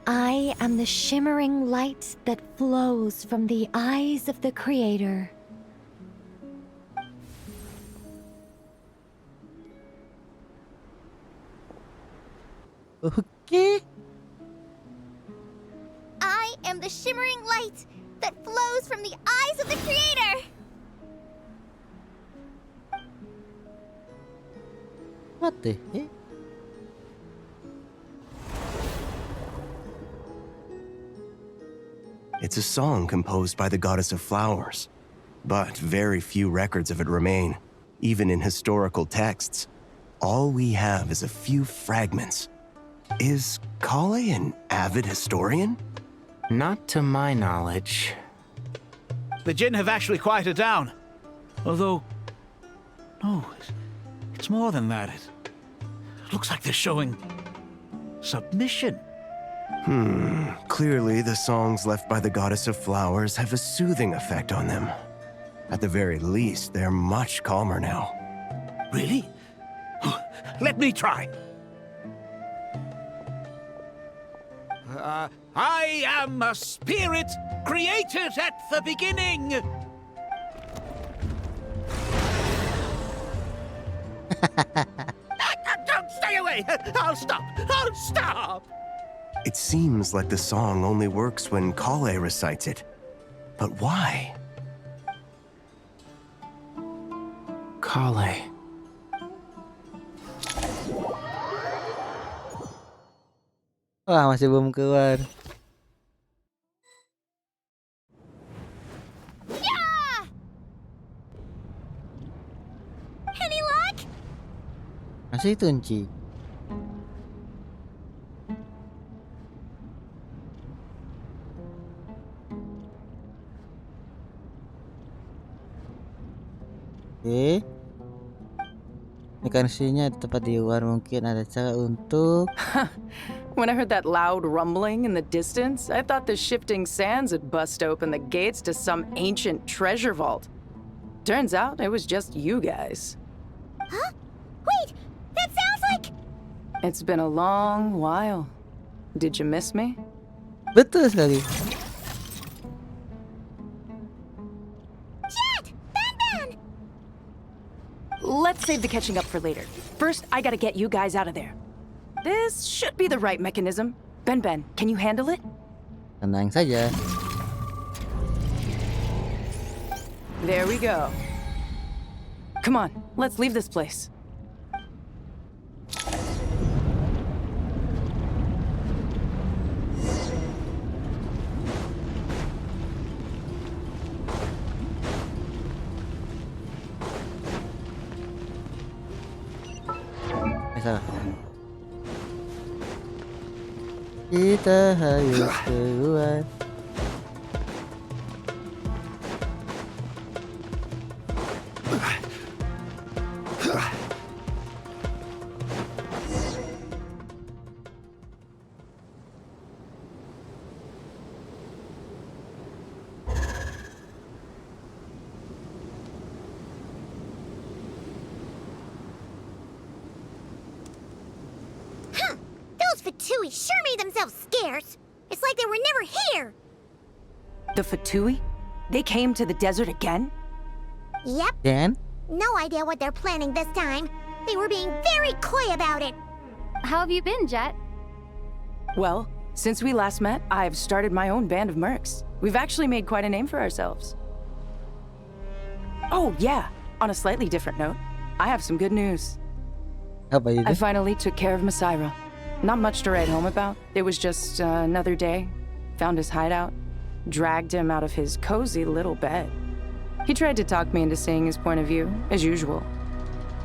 I am the shimmering light that flows from the eyes of the Creator. Okay. I am the shimmering light that flows from the eyes of the Creator. What the heck? It's a song composed by the goddess of flowers. but very few records of it remain, even in historical texts. All we have is a few fragments. Is Kale an avid historian? Not to my knowledge. The Jinn have actually quieted down. Although, no, it's more than that. It looks like they're showing submission. Clearly the songs left by the Goddess of Flowers have a soothing effect on them. At the very least, they're much calmer now. Really? Let me try. I am a spirit created at the beginning. Don't stay away. I'll stop. I'll stop. It seems like the song only works when Kale recites it. But why? Kale. Wah, masih belum keluar. Yeah! Any luck? Masih kunci. Oke. Mekanismenya di tempat di luar mungkin ada cara untuk. When I heard that loud rumbling in the distance, I thought the shifting sands had bust open the gates to some ancient treasure vault. Turns out it was just you guys. Huh? Wait, that sounds like... It's been a long while. Did you miss me? Betul sekali. Jet! Ben! Let's save the catching up for later. First, I gotta get you guys out of there. This should be the right mechanism. Ben, can you handle it? Tenang saja. There we go. Come on, let's leave this place. Salah. Kita harus keluar. Those Fatui sure made themselves scarce. It's like they were never here. The Fatui? They came to the desert again? Yep. Dan? No idea what they're planning this time. They were being very coy about it. How have you been, Jet? Well, since we last met, I've started my own band of mercs. We've actually made quite a name for ourselves. Oh, yeah. On a slightly different note, I have some good news. How about you? I finally took care of Masaira. Not much to write home about. It was just another day. Found his hideout. Dragged him out of his cozy little bed. He tried to talk me into seeing his point of view, as usual.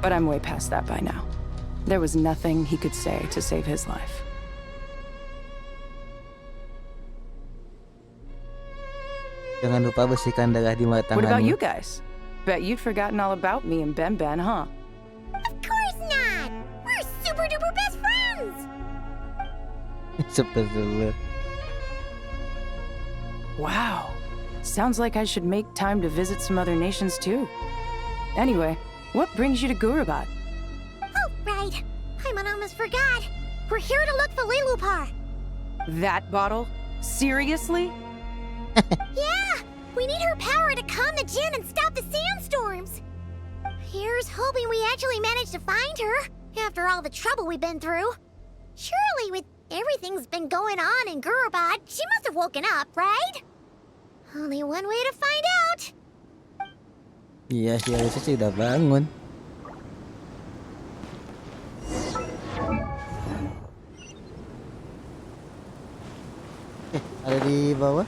But I'm way past that by now. There was nothing he could say to save his life. Jangan lupa bersihkan darah di mata tanganmu. What about you guys? Bet you'd forgotten all about me and Ben, huh? Of course not! We're super duper best friends! Seperti. Wow. Sounds like I should make time to visit some other nations too. Anyway, what brings you to Gurabat? Oh, right. Paimon almost forgot. We're here to look for Lilupar. That bottle? Seriously? Yeah! We need her power to calm the Jinn and stop the sandstorms. Here's hoping we actually manage to find her, after all the trouble we've been through. Surely with everything's been going on in Gurabat, she must have woken up, right? Only one way to find out. Iya sih, harusnya sih udah bangun. Ada di bawah.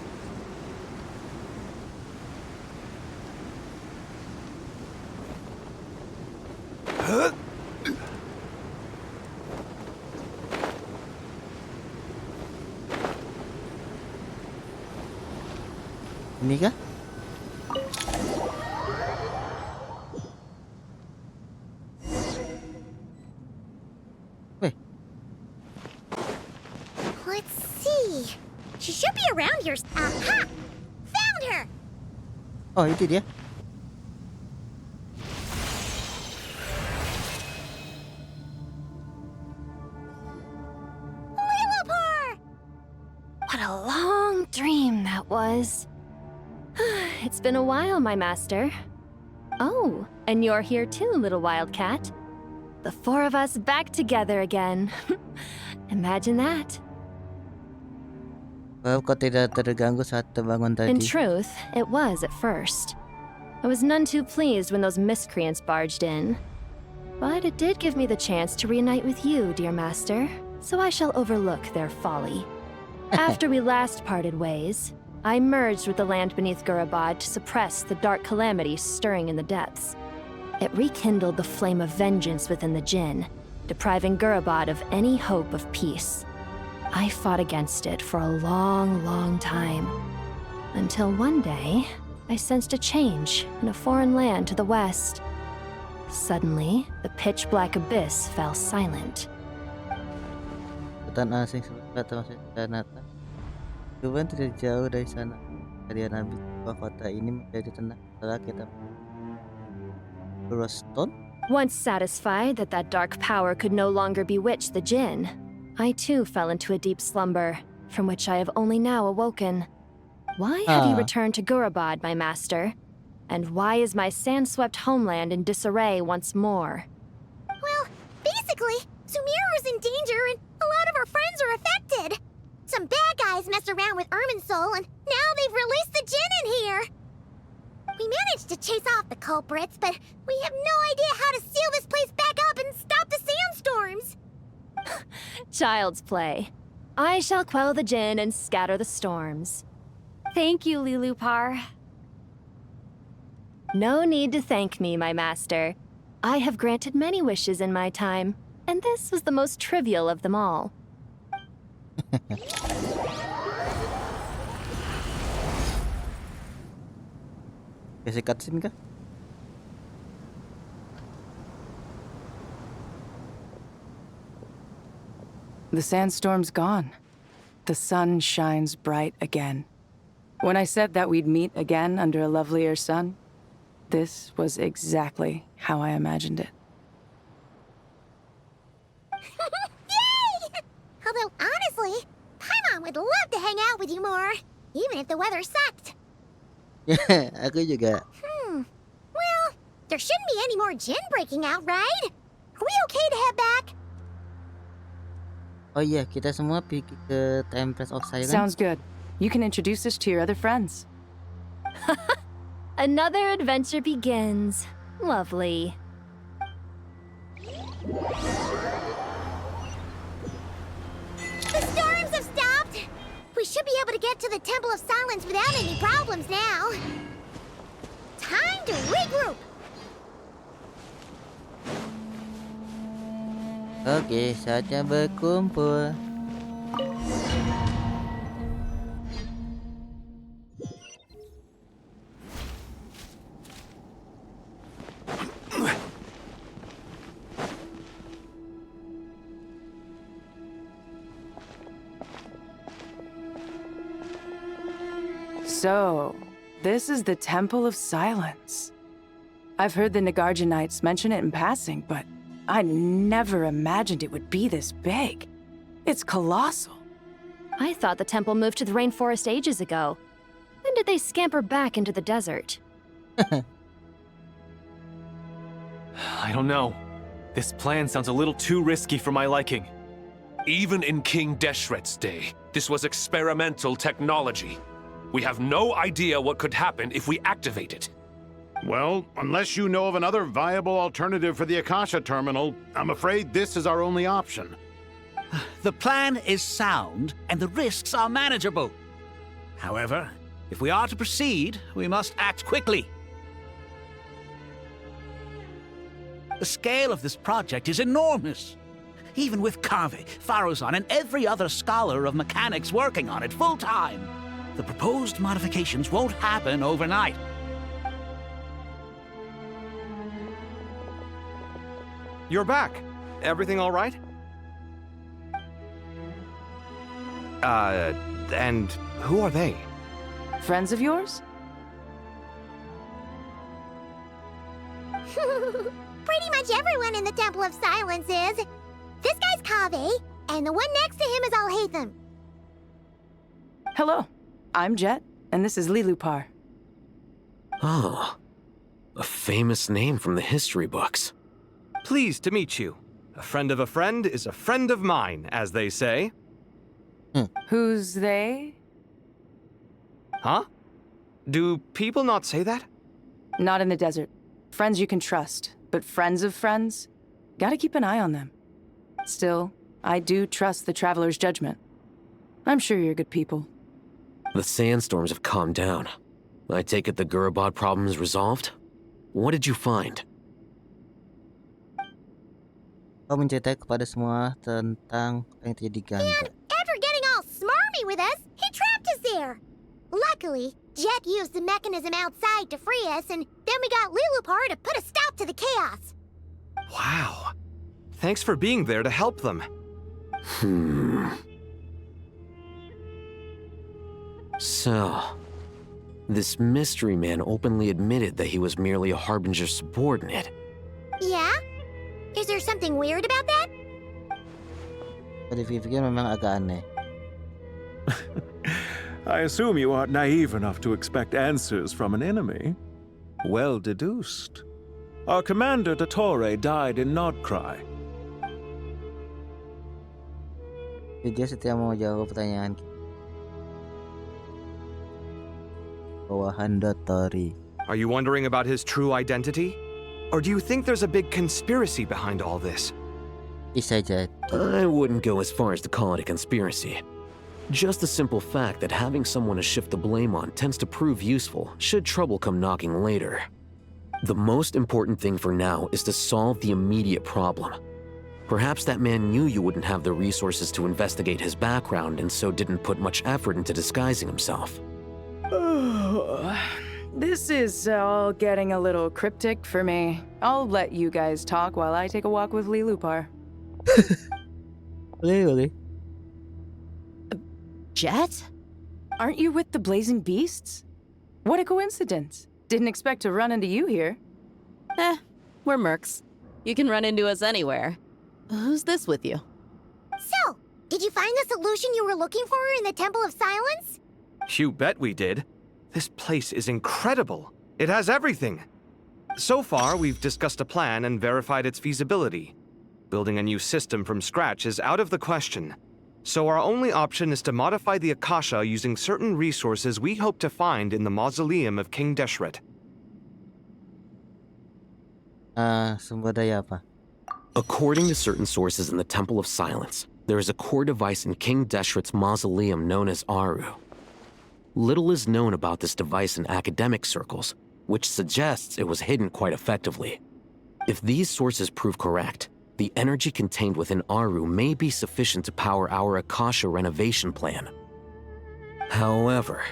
Ini kah? Weh, Let's see. She should be around here. Aha! Found her! oh itu dia. What a long dream that was. It's been a while, my master. Oh, and you're here too, little wildcat. The four of us back together again. Imagine that. Kau tidak terganggu saat terbangun tadi. In truth, it was at first. I was none too pleased when those miscreants barged in. But it did give me the chance to reunite with you, dear master, so I shall overlook their folly. After we last parted ways, I merged with the land beneath Gurabad to suppress the dark calamity stirring in the depths. It rekindled the flame of vengeance within the Jinn, depriving Gurabad of any hope of peace. I fought against it for a long, long time. Until one day, I sensed a change in a foreign land to the west. Suddenly, the pitch-black abyss fell silent. Hutan asing sebelah masuk Kanata. Tuhan tidak jauh dari sana. Kalian habis kota ini menjadi tenang setelah kita Roston. Once satisfied that that dark power could no longer bewitch the Jinn, I too fell into a deep slumber, from which I have only now awoken. Why have you returned to Gurabad, my master? And why is my sand-swept homeland in disarray once more? Well, basically, Sumeru's in danger and a lot of our friends are affected. Some bad guys messed around with Irminsul and now they've released the Jinn in here. We managed to chase off the culprits, but we have no idea how to seal this place back up and stop the sandstorms. Child's play. I shall quell the Jinn and scatter the storms. Thank you, Lilupar. No need to thank me, my master. I have granted many wishes in my time, and this was the most trivial of them all. Kasih cutscene kah? The sandstorm's gone. The sun shines bright again. When I said that we'd meet again under a lovelier sun, this was exactly how I imagined it. Yay! Although, honestly, Paimon would love to hang out with you more, even if the weather sucked. Aku juga. Well, there shouldn't be any more Jinn breaking out, right? Are we okay to head back? Oh iya, kita semua pergi ke Temple of Silence. Sounds good. You can introduce us to your other friends. Another adventure begins. Lovely. The storms have stopped. We should be able to get to the Temple of Silence without any problems now. Time to regroup. Oke, saatnya berkumpul. So, this is the Temple of Silence. I've heard the Nagarjanites mention it in passing, but I never imagined it would be this big. It's colossal. I thought the temple moved to the rainforest ages ago. When did they scamper back into the desert? I don't know. This plan sounds a little too risky for my liking. Even in King Deshret's day, this was experimental technology. We have no idea what could happen if we activate it. Well, unless you know of another viable alternative for the Akasha terminal, I'm afraid this is our only option. The plan is sound, and the risks are manageable. However, if we are to proceed, we must act quickly. The scale of this project is enormous. Even with Kave, Faruzan, and every other scholar of mechanics working on it full-time, the proposed modifications won't happen overnight. You're back. Everything all right? And who are they? Friends of yours? Pretty much everyone in the Temple of Silence is. This guy's Kaveh, and the one next to him is Alhaitham. Hello, I'm Jet, and this is Lilupar. Oh, a famous name from the history books. Pleased to meet you. A friend of a friend is a friend of mine, as they say. Who's they? Huh? Do people not say that? Not in the desert. Friends you can trust, but friends of friends? Gotta keep an eye on them. Still, I do trust the Traveler's judgment. I'm sure you're good people. The sandstorms have calmed down. I take it the Gurabad problem is resolved? What did you find? Kau menceritakan kepada semua tentang apa yang terjadi di Ganda. After getting all smarmy with us, he trapped us there. Luckily, Jet used the mechanism outside to free us, and then we got Lilupar to put a stop to the chaos. Wow. Thanks for being there to help them. So, this mystery man openly admitted that he was merely a Harbinger's subordinate. Yeah? Is there something weird about that? Pada pikir memang agak aneh. I assume you aren't naive enough to expect answers from an enemy. Well deduced. Our commander, Dottore, died in Nordcry. Dia setia mau jawab pertanyaan kita. Bawahan Dottore. Are you wondering about his true identity? Or do you think there's a big conspiracy behind all this? Bisa jadi. I wouldn't go as far as to call it a conspiracy. Just the simple fact that having someone to shift the blame on tends to prove useful should trouble come knocking later. The most important thing for now is to solve the immediate problem. Perhaps that man knew you wouldn't have the resources to investigate his background and so didn't put much effort into disguising himself. This is all getting a little cryptic for me. I'll let you guys talk while I take a walk with Lilupar. Boleh. Jet? Aren't you with the Blazing Beasts? What a coincidence. Didn't expect to run into you here. We're mercs. You can run into us anywhere. Who's this with you? So, did you find the solution you were looking for in the Temple of Silence? You bet we did. This place is incredible. It has everything. So far, we've discussed a plan and verified its feasibility. Building a new system from scratch is out of the question. So our only option is to modify the Akasha using certain resources we hope to find in the mausoleum of King Deshret. Sumber daya apa? According to certain sources in the Temple of Silence, there is a core device in King Deshret's mausoleum known as Aru. Little is known about this device in academic circles, which suggests it was hidden quite effectively. If these sources prove correct, the energy contained within Aru may be sufficient to power our Akasha renovation plan. However,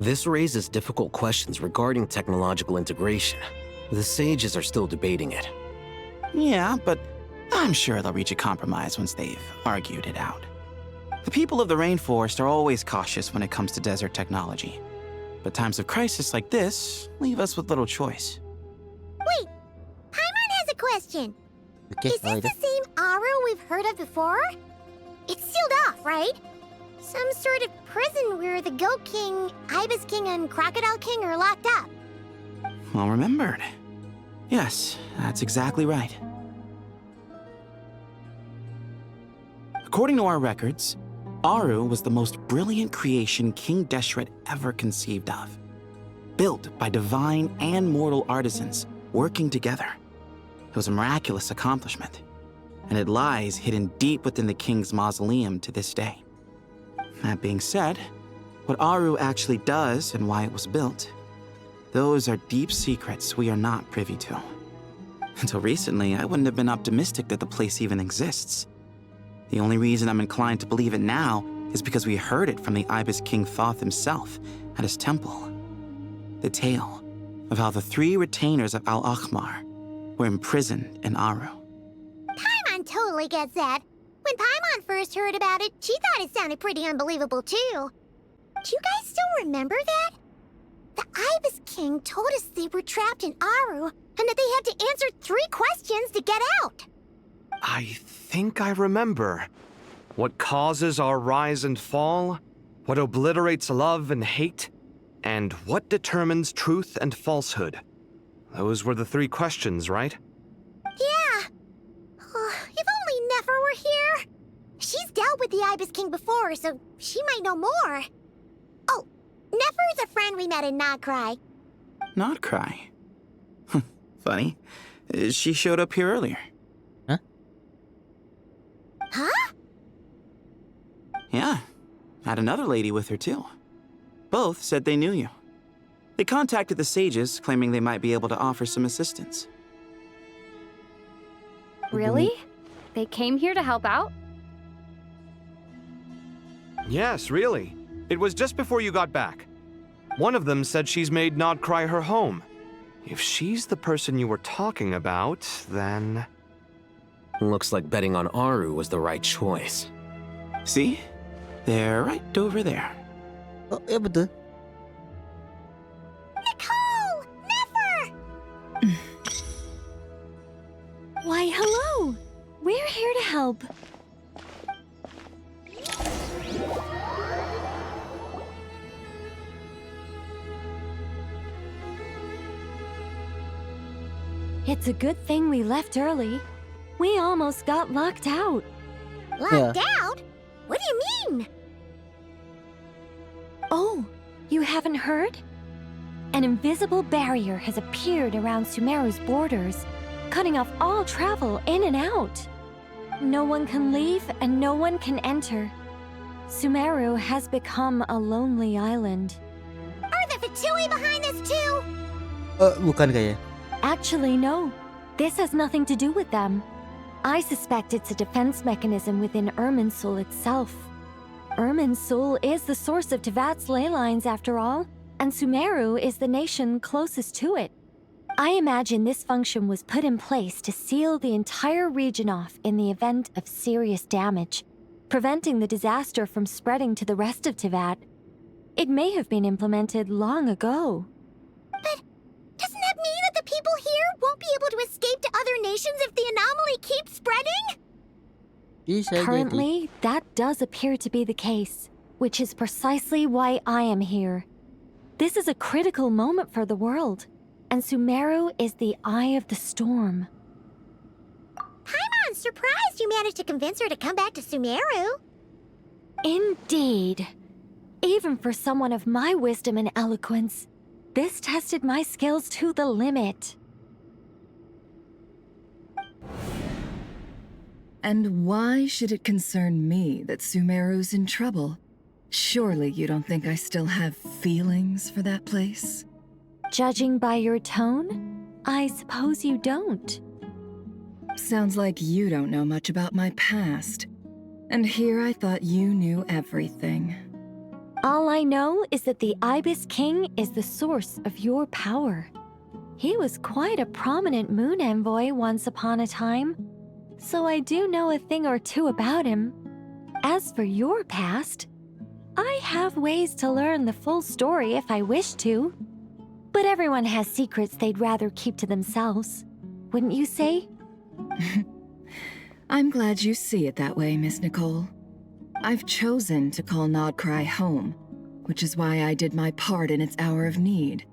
this raises difficult questions regarding technological integration. The sages are still debating it. Yeah, but I'm sure they'll reach a compromise once they've argued it out. The people of the rainforest are always cautious when it comes to desert technology. But times of crisis like this leave us with little choice. Wait, Paimon has a question. Okay, Is this the same Aru we've heard of before? It's sealed off, right? Some sort of prison where the Goat King, Ibis King, and Crocodile King are locked up. Well remembered. Yes, that's exactly right. According to our records, Aru was the most brilliant creation King Deshret ever conceived of. Built by divine and mortal artisans working together. It was a miraculous accomplishment, and it lies hidden deep within the king's mausoleum to this day. That being said, what Aru actually does and why it was built, those are deep secrets we are not privy to. Until recently, I wouldn't have been optimistic that the place even exists. The only reason I'm inclined to believe it now is because we heard it from the Ibis King Thoth himself at his temple. The tale of how the 3 retainers of Al-Akhmar were imprisoned in Aru. Paimon totally gets that. When Paimon first heard about it, she thought it sounded pretty unbelievable too. Do you guys still remember that? The Ibis King told us they were trapped in Aru and that they had to answer 3 questions to get out. I think I remember. What causes our rise and fall? What obliterates love and hate? And what determines truth and falsehood? Those were the 3 questions, right? Yeah. If only Nefer were here. She's dealt with the Ibis King before, so she might know more. Oh, Nefer's a friend we met in Nodcry. Nodcry? Funny. She showed up here earlier. Huh? Yeah. Had another lady with her, too. Both said they knew you. They contacted the sages, claiming they might be able to offer some assistance. Really? They came here to help out? Yes, really. It was just before you got back. One of them said she's made Nodcry her home. If she's the person you were talking about, then... Looks like betting on Aru was the right choice. See? They're right over there. Oh, ya betul. Nicole! Nefer! Why, hello! We're here to help. It's a good thing we left early. We almost got locked out. Locked out? What do you mean? Oh, you haven't heard? An invisible barrier has appeared around Sumeru's borders, cutting off all travel in and out. No one can leave and no one can enter. Sumeru has become a lonely island. Are the Fatui behind this too? Bukan kayaknya. Actually, no. This has nothing to do with them. I suspect it's a defense mechanism within Irminsul itself. Irminsul is the source of Tevat's ley lines, after all, and Sumeru is the nation closest to it. I imagine this function was put in place to seal the entire region off in the event of serious damage, preventing the disaster from spreading to the rest of Tevat. It may have been implemented long ago. But doesn't that mean that the people here won't be able to escape to other nations if the anomaly keeps spreading? Currently, that does appear to be the case, which is precisely why I am here. This is a critical moment for the world, and Sumeru is the eye of the storm. Paimon's surprised you managed to convince her to come back to Sumeru. Indeed. Even for someone of my wisdom and eloquence, this tested my skills to the limit. And why should it concern me that Sumeru's in trouble? Surely you don't think I still have feelings for that place? Judging by your tone, I suppose you don't. Sounds like you don't know much about my past. And here I thought you knew everything. All I know is that the Ibis King is the source of your power. He was quite a prominent moon envoy once upon a time, so I do know a thing or two about him. As for your past, I have ways to learn the full story if I wish to. But everyone has secrets they'd rather keep to themselves, wouldn't you say? I'm glad you see it that way, Miss Nicole. I've chosen to call Nodcry home, which is why I did my part in its hour of need.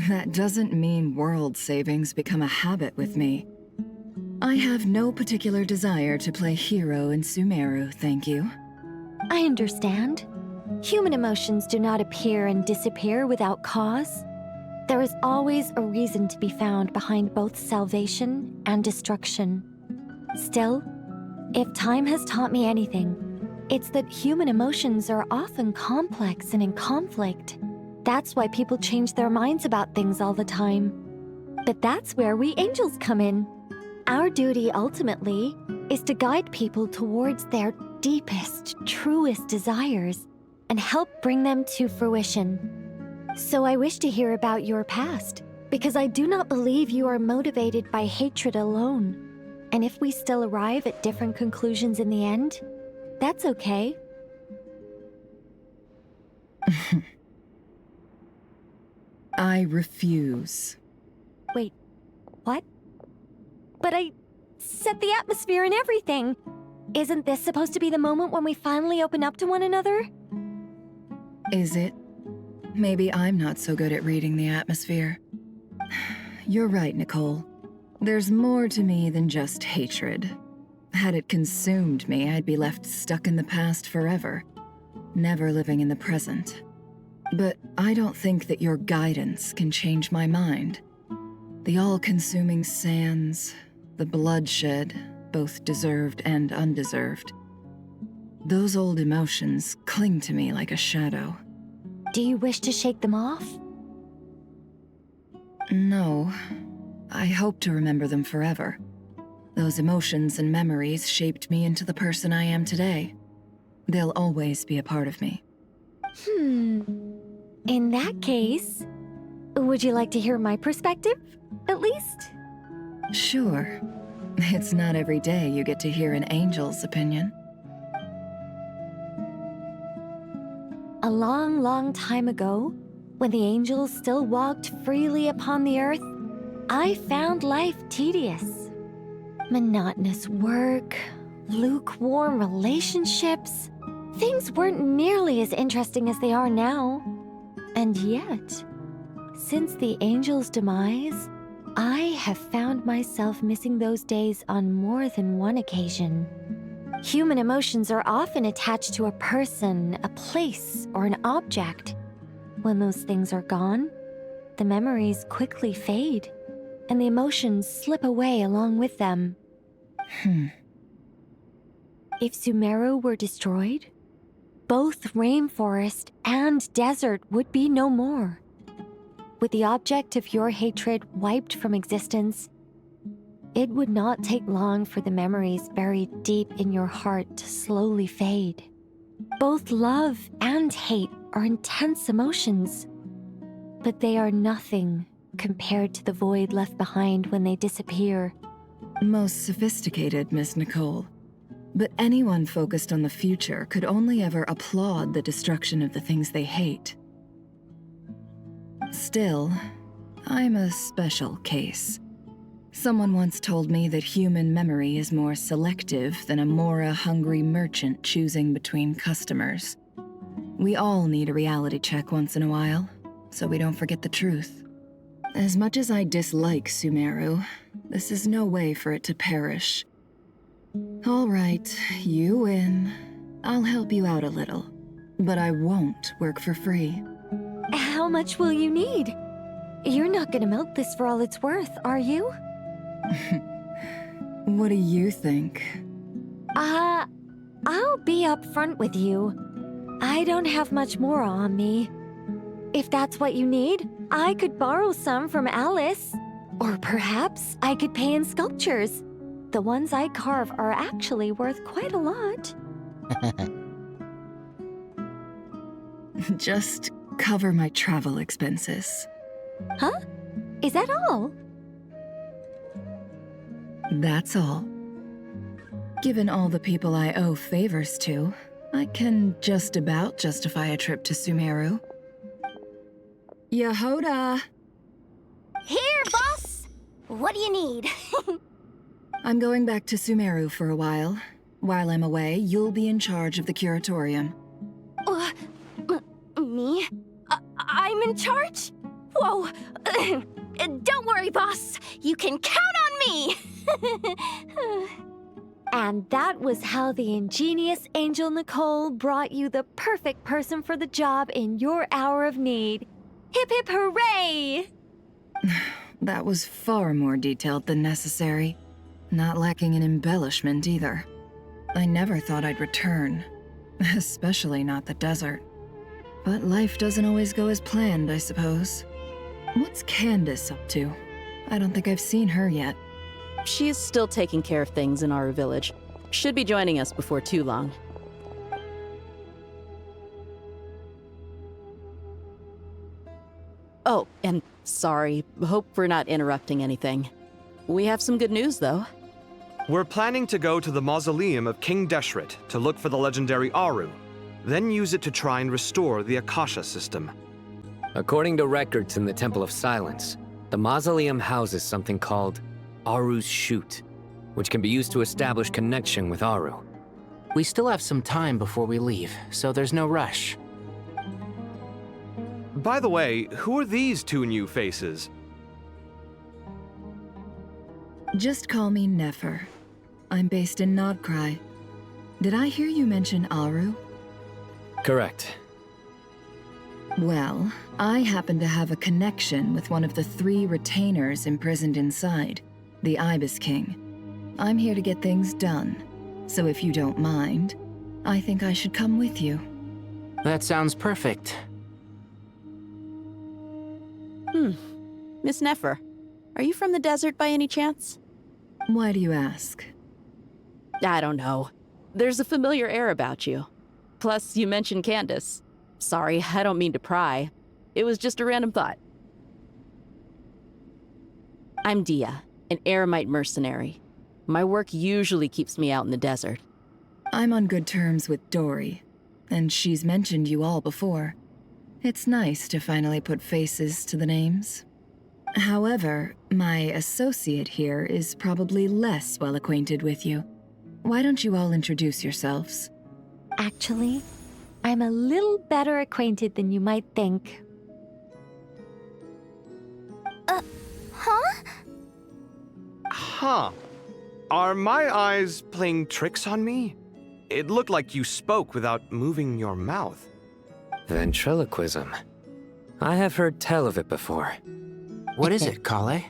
That doesn't mean world savings become a habit with me. I have no particular desire to play hero in Sumeru, thank you. I understand. Human emotions do not appear and disappear without cause. There is always a reason to be found behind both salvation and destruction. Still, if time has taught me anything, it's that human emotions are often complex and in conflict. That's why people change their minds about things all the time. But that's where we angels come in. Our duty, ultimately, is to guide people towards their deepest, truest desires and help bring them to fruition. So I wish to hear about your past, because I do not believe you are motivated by hatred alone. And if we still arrive at different conclusions in the end, that's okay. I refuse. Wait, what? But I set the atmosphere and everything. Isn't this supposed to be the moment when we finally open up to one another? Is it? Maybe I'm not so good at reading the atmosphere. You're right, Nicole. There's more to me than just hatred. Had it consumed me, I'd be left stuck in the past forever, never living in the present. But I don't think that your guidance can change my mind. The all-consuming sands, the bloodshed, both deserved and undeserved. Those old emotions cling to me like a shadow. Do you wish to shake them off? No. I hope to remember them forever. Those emotions and memories shaped me into the person I am today. They'll always be a part of me. In that case, would you like to hear my perspective, at least? Sure. It's not every day you get to hear an angel's opinion. A long, long time ago, when the angels still walked freely upon the earth, I found life tedious. Monotonous work, lukewarm relationships. Things weren't nearly as interesting as they are now. And yet, since the angels' demise, I have found myself missing those days on more than one occasion. Human emotions are often attached to a person, a place, or an object. When those things are gone, the memories quickly fade, and the emotions slip away along with them. If Sumeru were destroyed, both rainforest and desert would be no more. With the object of your hatred wiped from existence, it would not take long for the memories buried deep in your heart to slowly fade. Both love and hate are intense emotions, but they are nothing compared to the void left behind when they disappear. Most sophisticated, Miss Nicole. But anyone focused on the future could only ever applaud the destruction of the things they hate. Still, I'm a special case. Someone once told me that human memory is more selective than a Mora-hungry merchant choosing between customers. We all need a reality check once in a while, so we don't forget the truth. As much as I dislike Sumeru, this is no way for it to perish. All right, you win. I'll help you out a little, but I won't work for free. How much will you need? You're not gonna milk this for all it's worth, are you? What do you think? I'll be upfront with you. I don't have much more on me. If that's what you need, I could borrow some from Alice. Or perhaps I could pay in sculptures. The ones I carve are actually worth quite a lot. Just cover my travel expenses. Huh? Is that all? That's all. Given all the people I owe favors to, I can just about justify a trip to Sumeru. Yehoda! Here, boss! What do you need? I'm going back to Sumeru for a while. While I'm away, you'll be in charge of the curatorium. Me? I'm in charge? Whoa! Don't worry, boss. You can count on me! And that was how the ingenious Angel Nicole brought you the perfect person for the job in your hour of need. Hip hip hooray! That was far more detailed than necessary. Not lacking in embellishment either. I never thought I'd return. Especially not the desert. But life doesn't always go as planned, I suppose. What's Candace up to? I don't think I've seen her yet. She is still taking care of things in our village. Should be joining us before too long. Sorry, hope we're not interrupting anything. We have some good news, though. We're planning to go to the mausoleum of King Deshret to look for the legendary Aru, then use it to try and restore the Akasha system. According to records in the Temple of Silence, the mausoleum houses something called Aru's Chute, which can be used to establish connection with Aru. We still have some time before we leave, so there's no rush. By the way, who are these two new faces? Just call me Nefer. I'm based in Nodcry. Did I hear you mention Aru? Correct. Well, I happen to have a connection with one of the 3 retainers imprisoned inside, the Ibis King. I'm here to get things done, so if you don't mind, I think I should come with you. That sounds perfect. Miss Nefer, are you from the desert by any chance? Why do you ask? I don't know. There's a familiar air about you. Plus, you mentioned Candace. Sorry, I don't mean to pry. It was just a random thought. I'm Dia, an eremite mercenary. My work usually keeps me out in the desert. I'm on good terms with Dory, and she's mentioned you all before. It's nice to finally put faces to the names. However, my associate here is probably less well acquainted with you. Why don't you all introduce yourselves? Actually, I'm a little better acquainted than you might think. Huh. Are my eyes playing tricks on me? It looked like you spoke without moving your mouth. Ventriloquism. I have heard tell of it before. What is it, Kale?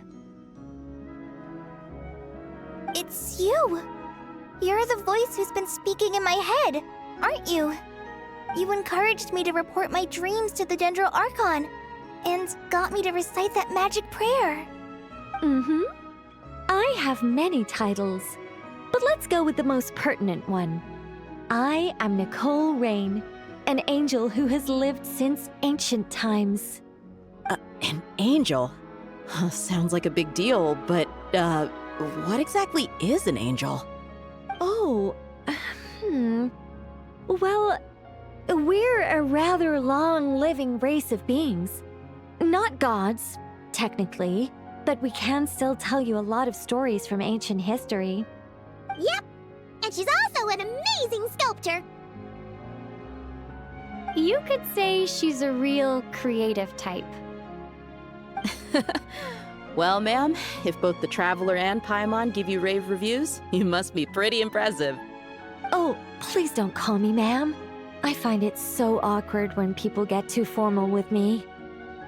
It's you! You're the voice who's been speaking in my head, aren't you? You encouraged me to report my dreams to the Dendro Archon, and got me to recite that magic prayer. I have many titles, but let's go with the most pertinent one. I am Nicole Rain, an angel who has lived since ancient times. An angel? Sounds like a big deal, but, what exactly is an angel? Oh, Well, we're a rather long-living race of beings. Not gods, technically, but we can still tell you a lot of stories from ancient history. Yep, and she's also an amazing sculptor. You could say she's a real creative type. Well, ma'am, if both the Traveler and Paimon give you rave reviews, you must be pretty impressive. Oh, please don't call me ma'am. I find it so awkward when people get too formal with me.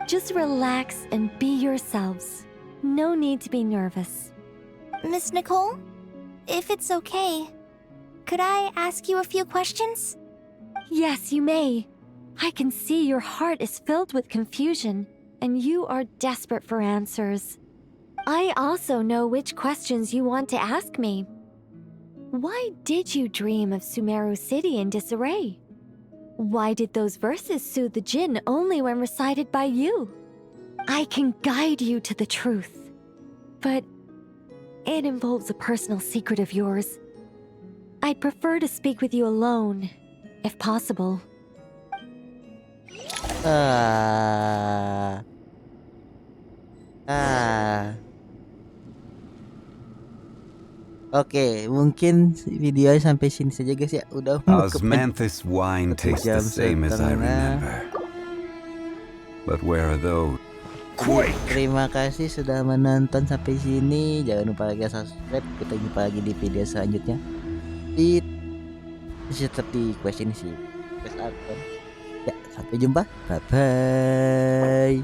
Just relax and be yourselves. No need to be nervous. Miss Nicole, if it's okay, could I ask you a few questions? Yes, you may. I can see your heart is filled with confusion, and you are desperate for answers. I also know which questions you want to ask me. Why did you dream of Sumeru City in disarray? Why did those verses soothe the Jinn only when recited by you? I can guide you to the truth, but it involves a personal secret of yours. I'd prefer to speak with you alone, if possible. Oke, mungkin videonya sampai sini saja guys ya. Udah Osmanthus wine tastes the same as I remember. But where are those? Terima kasih sudah menonton sampai sini. Jangan lupa like, subscribe. Kita jumpa lagi di video selanjutnya. Tetap di quest ini sih. Quest Archon. Ya, sampai jumpa. Bye bye.